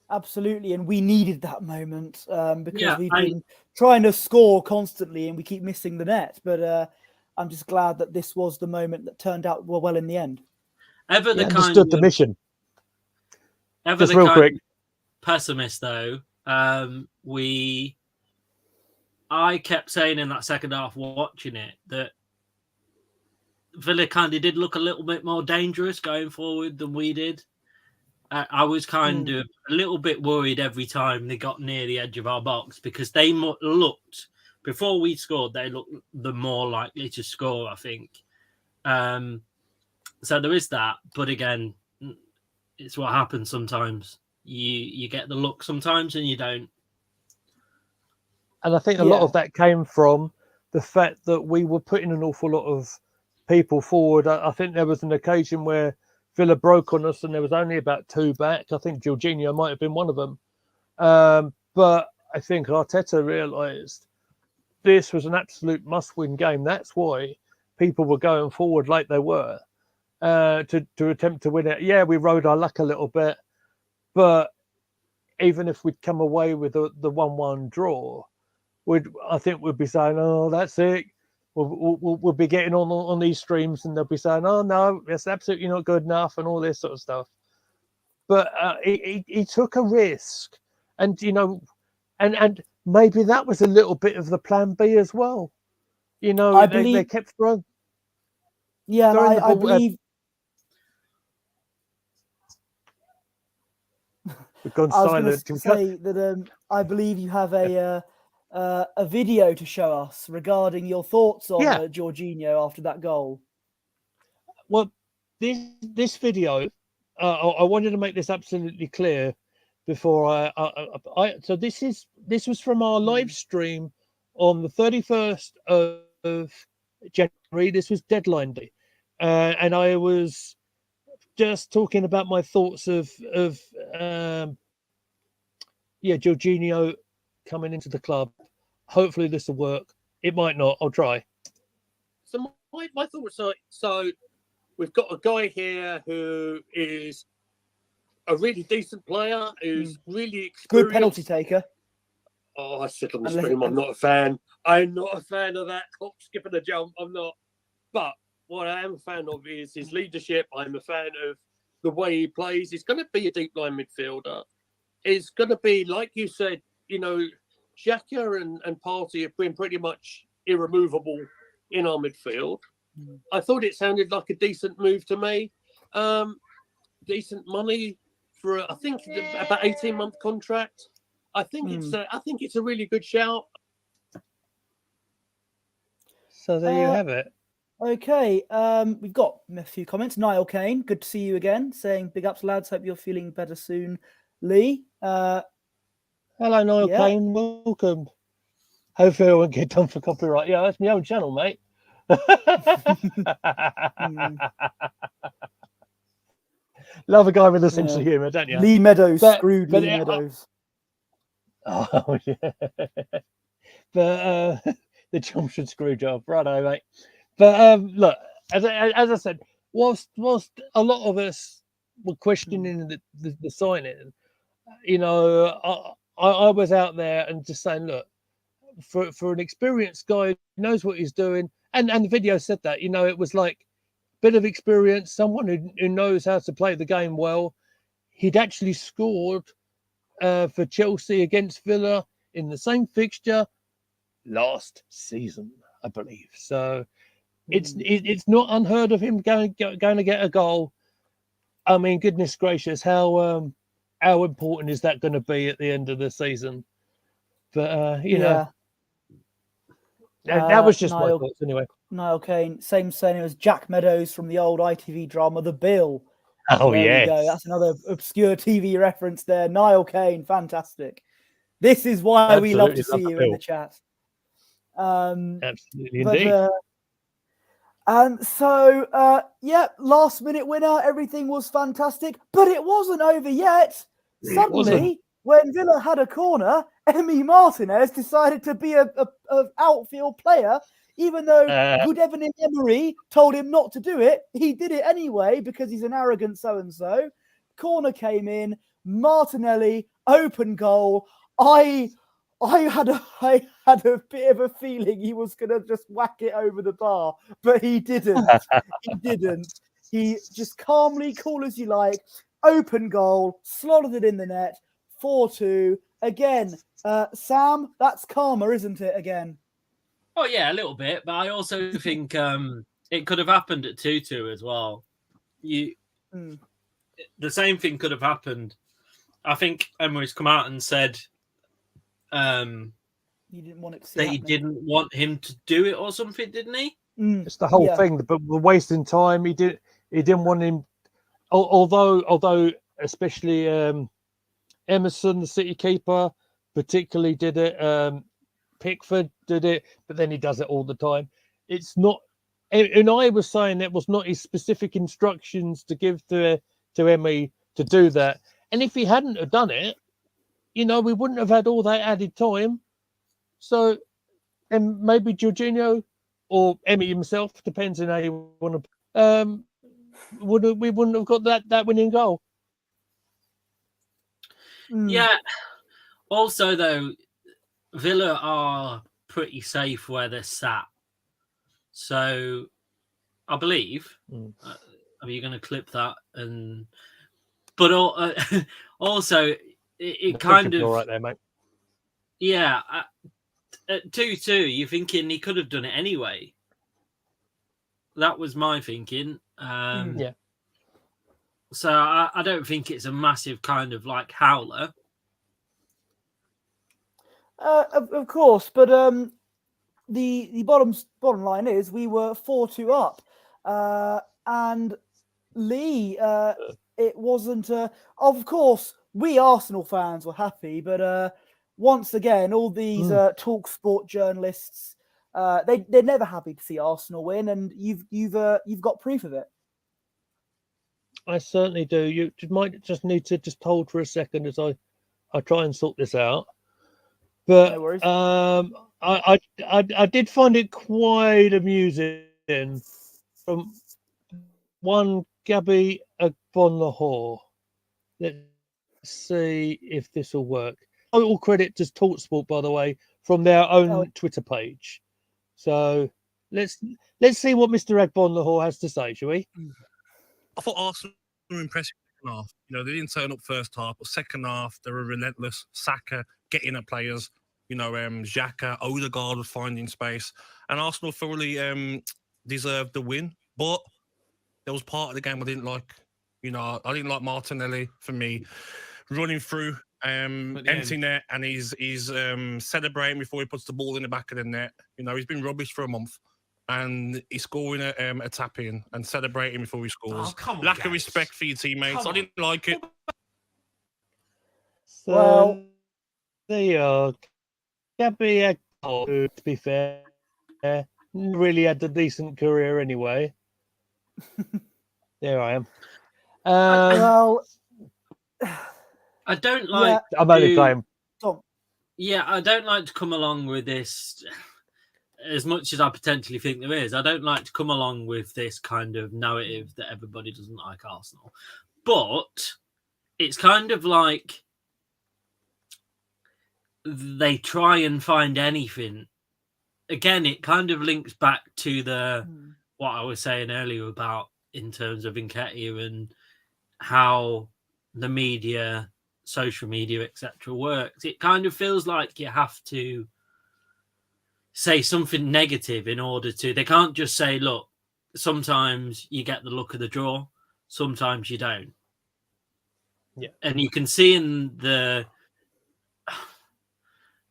Absolutely, and we needed that moment because we've been trying to score constantly and we keep missing the net. But I'm just glad that this was the moment that turned out well in the end. Understood the mission. Ever just the real kind quick. of pessimist, though, I kept saying in that second half, watching it, that Villa kind of did look a little bit more dangerous going forward than we did. I was kind of a little bit worried every time they got near the edge of our box, because they looked, before we scored, they looked the more likely to score, I think. So there is that. But again, it's what happens sometimes. You get the look sometimes and you don't. And I think a lot of that came from the fact that we were putting an awful lot of people forward. I think there was an occasion where Villa broke on us and there was only about two back. I think Jorginho might have been one of them. But I think Arteta realised this was an absolute must-win game. That's why people were going forward like they were to attempt to win it. Yeah, we rode our luck a little bit, but even if we'd come away with the 1-1 draw, I think we'd be saying, "Oh, that's it." We'll be getting on these streams, and they'll be saying, "Oh no, it's absolutely not good enough," and all this sort of stuff. But he took a risk, and and maybe that was a little bit of the plan B as well. I believe they kept throwing. Yeah, and I believe. We've gone I was going silent. to say that I believe you have a video to show us regarding your thoughts on Jorginho after that goal. Well, this video, I wanted to make this absolutely clear before so this was from our live stream on the 31st of January. This was deadline day, and I was just talking about my thoughts of Jorginho coming into the club. Hopefully this will work. It might not. I'll try. So my thoughts are, so we've got a guy here who is a really decent player, who's really experienced. Good penalty taker. Oh, I said on the stream, I'm not a fan. I'm not a fan of that hop, skip and a jump. I'm not. But what I am a fan of is his leadership. I'm a fan of the way he plays. He's going to be a deep line midfielder. It's going to be, like you said, Xhaka and Partey have been pretty much irremovable in our midfield. I thought it sounded like a decent move to me. Decent money for, I think, about 18-month contract. I think it's a really good shout. So there you have it. Okay, we've got a few comments. Niall Kane, good to see you again, saying big ups, lads. Hope you're feeling better soon. Lee, hello, Niall Kane. Welcome. Hopefully, I won't get done for copyright. Yeah, that's my own channel, mate. Love a guy with a sense of humour, don't you? Lee Meadows, screwed Lee Meadows. Oh yeah, but the Johnson screw job, righto, mate. But look, as I said, whilst a lot of us were questioning the signing, I was out there and just saying, look, for an experienced guy who knows what he's doing, and the video said that, it was like a bit of experience, someone who knows how to play the game well. He'd actually scored for Chelsea against Villa in the same fixture last season, I believe. So it's not unheard of him going to get a goal. I mean, goodness gracious, how important is that going to be at the end of the season? But that was just my thoughts anyway. Niall Kane, same surname as Jack Meadows from the old ITV drama The Bill. Oh, there we go. That's another obscure TV reference there. Niall Kane, fantastic. This is why we love to see you in the chat. Absolutely, indeed. And so, last minute winner. Everything was fantastic, but it wasn't over yet. Suddenly, when Villa had a corner, Emi Martinez decided to be an outfield player, even though good Evan Emery told him not to do it. He did it anyway because he's an arrogant so-and-so. Corner came in, Martinelli, open goal. I had a bit of a feeling he was going to just whack it over the bar, but he didn't. He didn't. He just calmly, cool as you like, open goal, slotted it in the net, 4-2. Again, Sam, that's karma, isn't it, again? Oh, yeah, a little bit. But I also think it could have happened at 2-2 as well. The same thing could have happened. I think Emery's come out and said he didn't want it to he didn't want him to do it or something, didn't he? It's the whole thing, the wasting time. He didn't want him. Although especially Emerson, the City keeper, particularly did it. Pickford did it, but then he does it all the time. It's not. And I was saying that was not his specific instructions to give to Emery to do that. And if he hadn't have done it, we wouldn't have had all that added time. So, and maybe Jorginho or Emery himself, depends on how you want to. We wouldn't have got that winning goal. Yeah. Also, though, Villa are pretty safe where they're sat. So, I believe. Are you going to clip that? But also, it kind of. All right there, mate. Yeah. At 2-2, you're thinking he could have done it anyway. That was my thinking. Yeah. So I don't think it's a massive kind of like howler. Of course, but the bottom line is we were 4-2 up, and Lee, it wasn't. Of course, we Arsenal fans were happy, but once again, all these Talk Sport journalists, they're never happy to see Arsenal win, and you've got proof of it. I certainly do. You might just need to just hold for a second as I try and sort this out. But No worries. I did find it quite amusing from one Gabby Agbonlahor. Let's see if this will work. Total credit to TalkSport, by the way, from their own Twitter page. So let's see what Mr. Agbonlahor has to say, shall we? I thought Arsenal were impressive second half. You know, they didn't turn up first half, but second half they were relentless. Saka getting at players. You know, Xhaka, Odegaard was finding space, and Arsenal thoroughly deserved the win. But there was part of the game I didn't like. You know, I didn't like Martinelli for me running through empty net, and he's celebrating before he puts the ball in the back of the net. You know, he's been rubbish for a month. And he's scoring a tap in and celebrating before he scores. Lack of respect for your teammates. I didn't like it. So, Well, there you are. Gabby Agbonlahor, to be fair, really had a decent career anyway. There I am. well, I don't like. I'm only playing. Yeah, I don't like to come along with this. As much as I potentially think there is, I don't like to come along with this kind of narrative that everybody doesn't like Arsenal. But it's kind of like they try and find anything. Again, it kind of links back to what I was saying earlier about in terms of Nketiah and how the media, social media, etc. works. It kind of feels like you have to say something negative in order to. They can't just say, look, sometimes you get the luck of the draw, sometimes you don't. Yeah. And you can see in the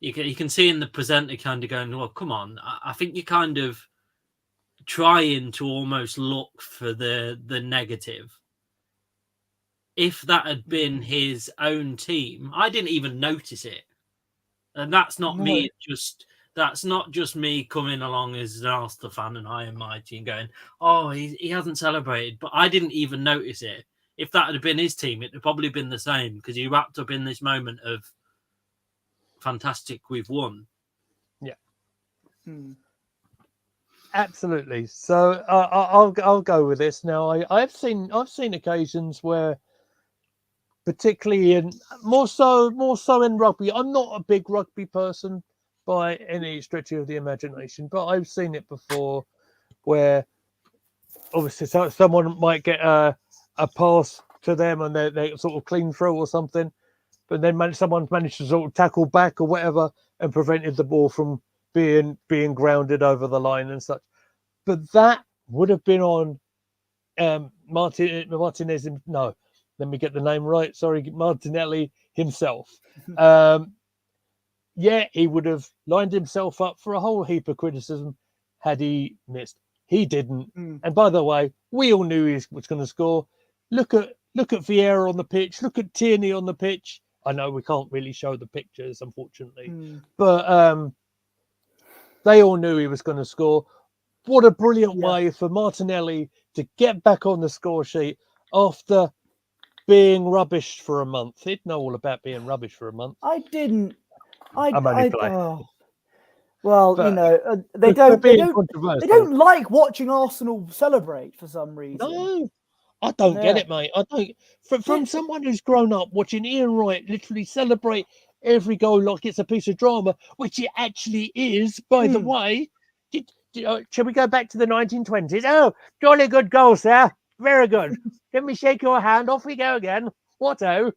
you can see in the presenter kind of going, well, come on. I think you're kind of trying to almost look for the negative. If that had been his own team, I didn't even notice it. And that's not me just. That's not just me coming along as an Arsenal fan and high and mighty and going, oh, he hasn't celebrated. But I didn't even notice it. If that had been his team, it would probably been the same because he wrapped up in this moment of fantastic, we've won. Yeah. Absolutely. So I'll go with this now. I've seen occasions where, particularly in more so in rugby. I'm not a big rugby person by any stretch of the imagination, but I've seen it before where obviously someone might get a pass to them and they sort of clean through or something, but then someone's managed to sort of tackle back or whatever and prevented the ball from being grounded over the line and such. But that would have been on Martinez. No, let me get the name right. Sorry, Martinelli himself. Yeah, he would have lined himself up for a whole heap of criticism had he missed. He didn't. And by the way, we all knew he was going to score. Look at Vieira on the pitch. Look at Tierney on the pitch. I know we can't really show the pictures, unfortunately, but they all knew he was going to score. What a brilliant way for Martinelli to get back on the score sheet after being rubbish for a month. He'd know all about being rubbish for a month. I didn't. I'm only playing. Well, But you know, they don't like watching Arsenal celebrate for some reason. No, I don't get it, mate. I don't. From someone who's grown up watching Ian Wright literally celebrate every goal like it's a piece of drama, which it actually is, by the way. Shall we go back to the 1920s? Oh, jolly good goal, sir. Very good. Let me shake your hand. Off we go again. What-o?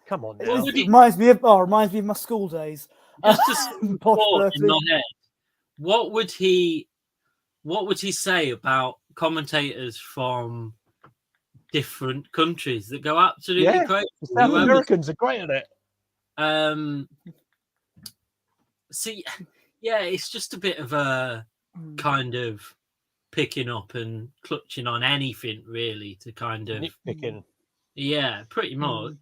Come on now. It reminds me of my school days. Just a thought in my head. What would he say about commentators from different countries that go absolutely Yeah, crazy. the South Whoever's- Americans are great at it. See, yeah, it's just a bit of a kind of picking up and clutching on anything really to kind of Nitpicking. yeah, pretty much.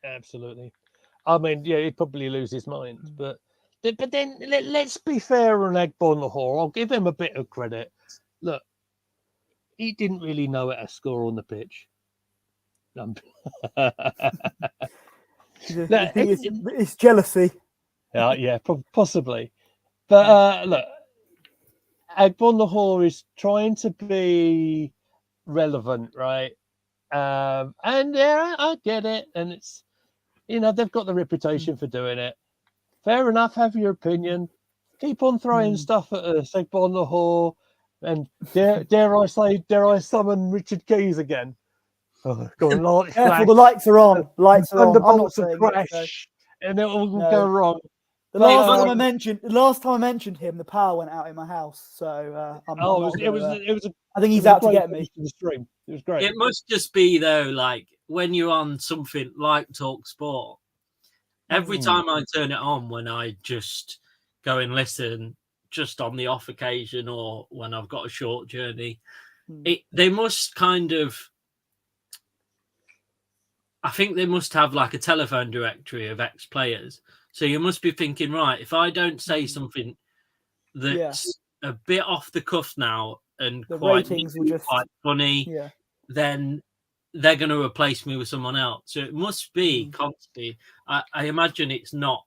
Absolutely. I mean, yeah, he'd probably lose his mind, but then let's be fair on Agbonlahor. I'll give him a bit of credit. Look, he didn't really know how to score on the pitch. It's jealousy. Yeah, possibly. But look, Agbonlahor is trying to be relevant, right? And yeah, I get it, and it's they've got the reputation for doing it. Fair enough, have your opinion. Keep on throwing stuff at us, Agbonlahor, and dare I summon Richard Keys again? Oh, go on, Lord, Careful, the lights are on. Lights are on. I'm not Thunderbolts of saying crash, and it will No. go wrong. The last time I mentioned him, the power went out in my house. So It was. I think he's out to get me. The stream. It was great. It must just be though, like when you're on something like Talk Sport, every time I turn it on, when I just go and listen, just on the off occasion or when I've got a short journey, they must kind of. I think they must have like a telephone directory of ex-players. So you must be thinking, right, if I don't say something that's a bit off the cuff now and The quite ratings will just quite funny, then they're going to replace me with someone else. So it must be constantly. I imagine it's not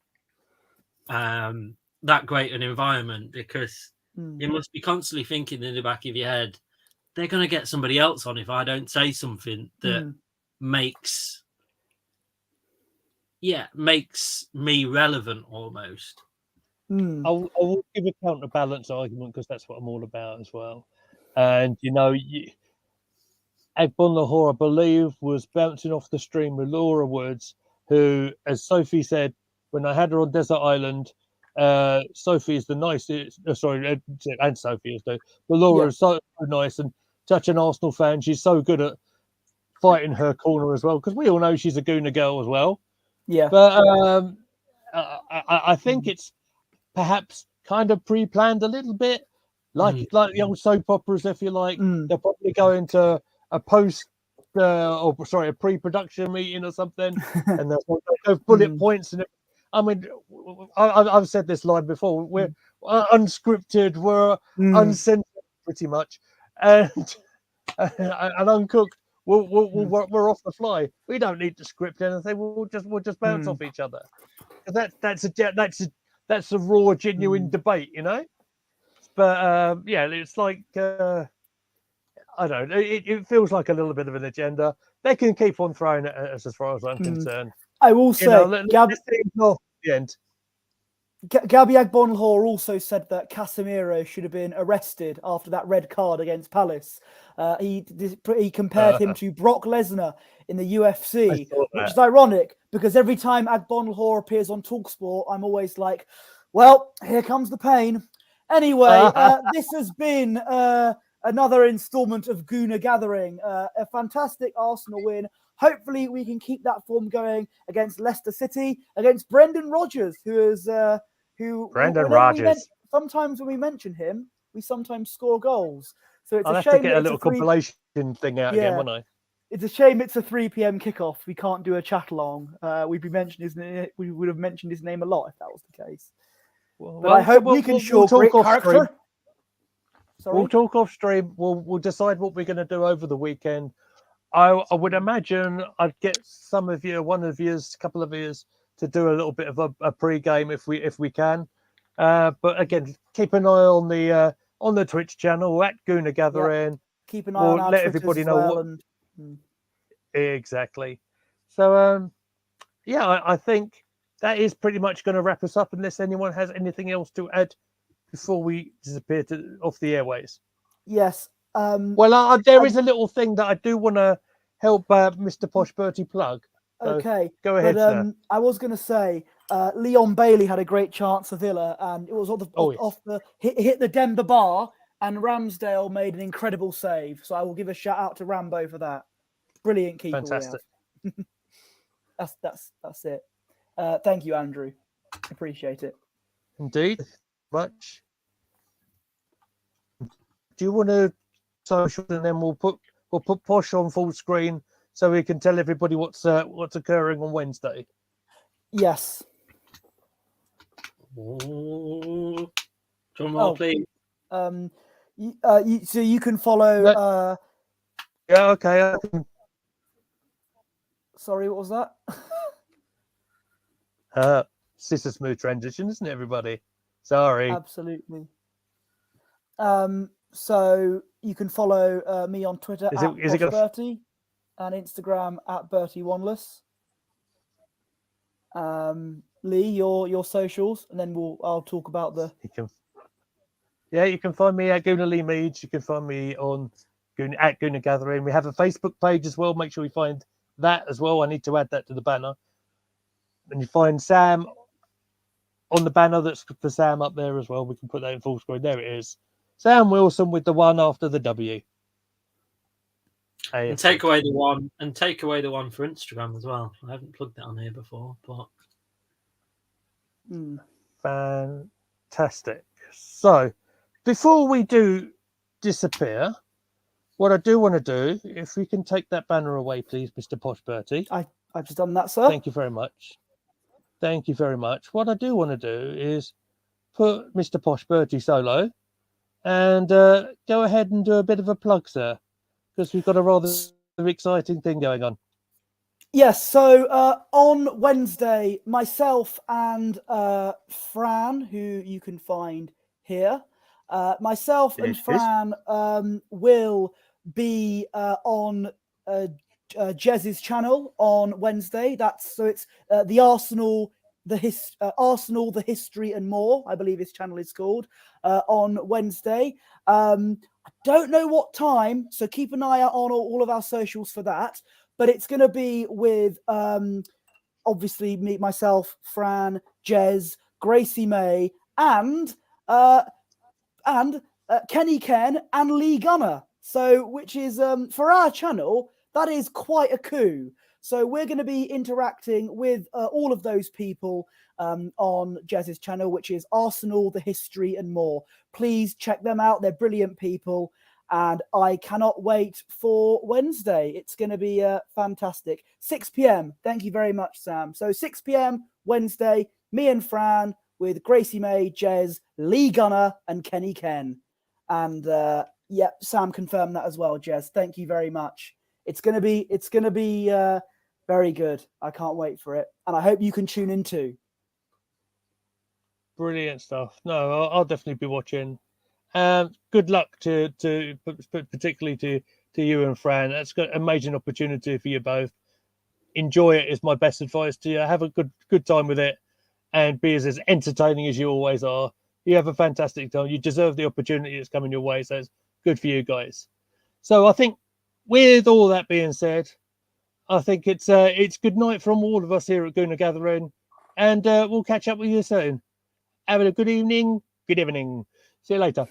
that great an environment because you must be constantly thinking in the back of your head, they're going to get somebody else on if I don't say something that makes me relevant almost. I will give a counterbalance argument because that's what I'm all about as well. And Agbonlahor, I believe, was bouncing off the stream with Laura Woods, who, as Sophie said, when I had her on Desert Island, Sophie is the nicest. Sorry, and Sophie is too. But Laura is so nice and such an Arsenal fan. She's so good at fighting her corner as well, because we all know she's a Gooner girl as well. Yeah. But I think it's perhaps kind of pre-planned a little bit, like the old soap operas, if you like. They'll probably go into a pre-production meeting or something, and they'll go bullet points. And I mean, I've said this line before. We're unscripted, we're uncensored, pretty much, and uncooked. We're off the fly. We don't need to script anything. We'll just bounce off each other. That's a raw, genuine debate, But it's like I don't know. It feels like a little bit of an agenda. They can keep on throwing it at us as far as I'm concerned. I will say, let's see off the end. Gabby Agbonlahor also said that Casemiro should have been arrested after that red card against Palace. He compared him to Brock Lesnar in the UFC, which is ironic because every time Agbonlahor appears on TalkSport, I'm always like, well, here comes the pain. Anyway, this has been another installment of Gooner Gathering. A fantastic Arsenal win. Hopefully, we can keep that form going against Leicester City, against Brendan Rodgers, Brendan Rodgers. Sometimes when we mention him, we sometimes score goals. So it's I'll a have shame to get a little compilation thing out again, won't I? It's a shame it's a 3 p.m. kickoff. We can't do a chat along. We would have mentioned his name a lot if that was the case. But I hope we can show great character. Sorry? We'll talk off stream. We'll decide what we're going to do over the weekend. I would imagine I'd get some of you, one of you, a couple of you, to do a little bit of a pre-game if we can. But again, keep an eye on the Twitch channel at Gooner Gathering. Yep. Keep an eye on our let Twitters everybody as know well exactly. So I think that is pretty much going to wrap us up, unless anyone has anything else to add before we disappear off the airways. Yes. Well, there is a little thing that I do want to help Mr. Posh Bertie plug. So okay. Go ahead, sir. I was going to say, Leon Bailey had a great chance for Villa, and it was hit the Denver bar, and Ramsdale made an incredible save. So I will give a shout out to Rambo for that. Brilliant keeper. Fantastic. That's it. Thank you, Andrew. Appreciate it. Indeed, much. Do you want to social, and then we'll put Posh on full screen so we can tell everybody what's occurring on Wednesday. Yes. Ooh. Drum roll, please. So you can follow. Yeah. Okay. Sorry, what was that? It's just a smooth transition, isn't it, everybody? Sorry. Absolutely. So you can follow me on Twitter Is at it gonna- Bertie and Instagram at Bertie Wanless. Lee, your socials, and then I'll talk about the. You can find me at Guna Lee Meads. You can find me on at Guna Gathering. We have a Facebook page as well. Make sure you find that as well. I need to add that to the banner. And you find Sam on the banner that's for Sam up there as well. We can put that in full screen. There it is. Sam Wilson with the one after the W. And take away the one for Instagram as well. I haven't plugged that on here before, but fantastic. So before we do disappear, what I do want to do, if we can take that banner away, please, Mr. Posh Bertie. I've just done that, sir. Thank you very much. Thank you very much. What I do want to do is put Mr. Posh Bertie solo and go ahead and do a bit of a plug, sir, because we've got a rather exciting thing going on. Yes, so on Wednesday, myself and Fran, who you can find here, myself and Fran will be on Jez's channel on Wednesday. It's the Arsenal, Arsenal, the History and More, I believe his channel is called, on Wednesday. I don't know what time, so keep an eye out on all of our socials for that. But it's going to be with, obviously, myself, Fran, Jez, Gracie May, and Kenny Ken and Lee Gunner. So, which is, for our channel, that is quite a coup. So we're going to be interacting with all of those people on Jez's channel, which is Arsenal, the History and More. Please check them out. They're brilliant people. And I cannot wait for Wednesday. It's going to be fantastic. 6 p.m. Thank you very much, Sam. So 6 p.m. Wednesday, me and Fran with Gracie May, Jez, Lee Gunner, and Kenny Ken. And Sam confirmed that as well, Jez. Thank you very much. It's going to be very good. I can't wait for it. And I hope you can tune in too. Brilliant stuff. No, I'll definitely be watching. Good luck to particularly to you and Fran. That's got an amazing opportunity for you both. Enjoy it is my best advice to you. Have a good time with it and be as entertaining as you always are. You have a fantastic time. You deserve the opportunity that's coming your way. So it's good for you guys. So I think with all that being said, I think it's good night from all of us here at Guna Gathering, and we'll catch up with you soon. Have a good evening. Good evening. See you later.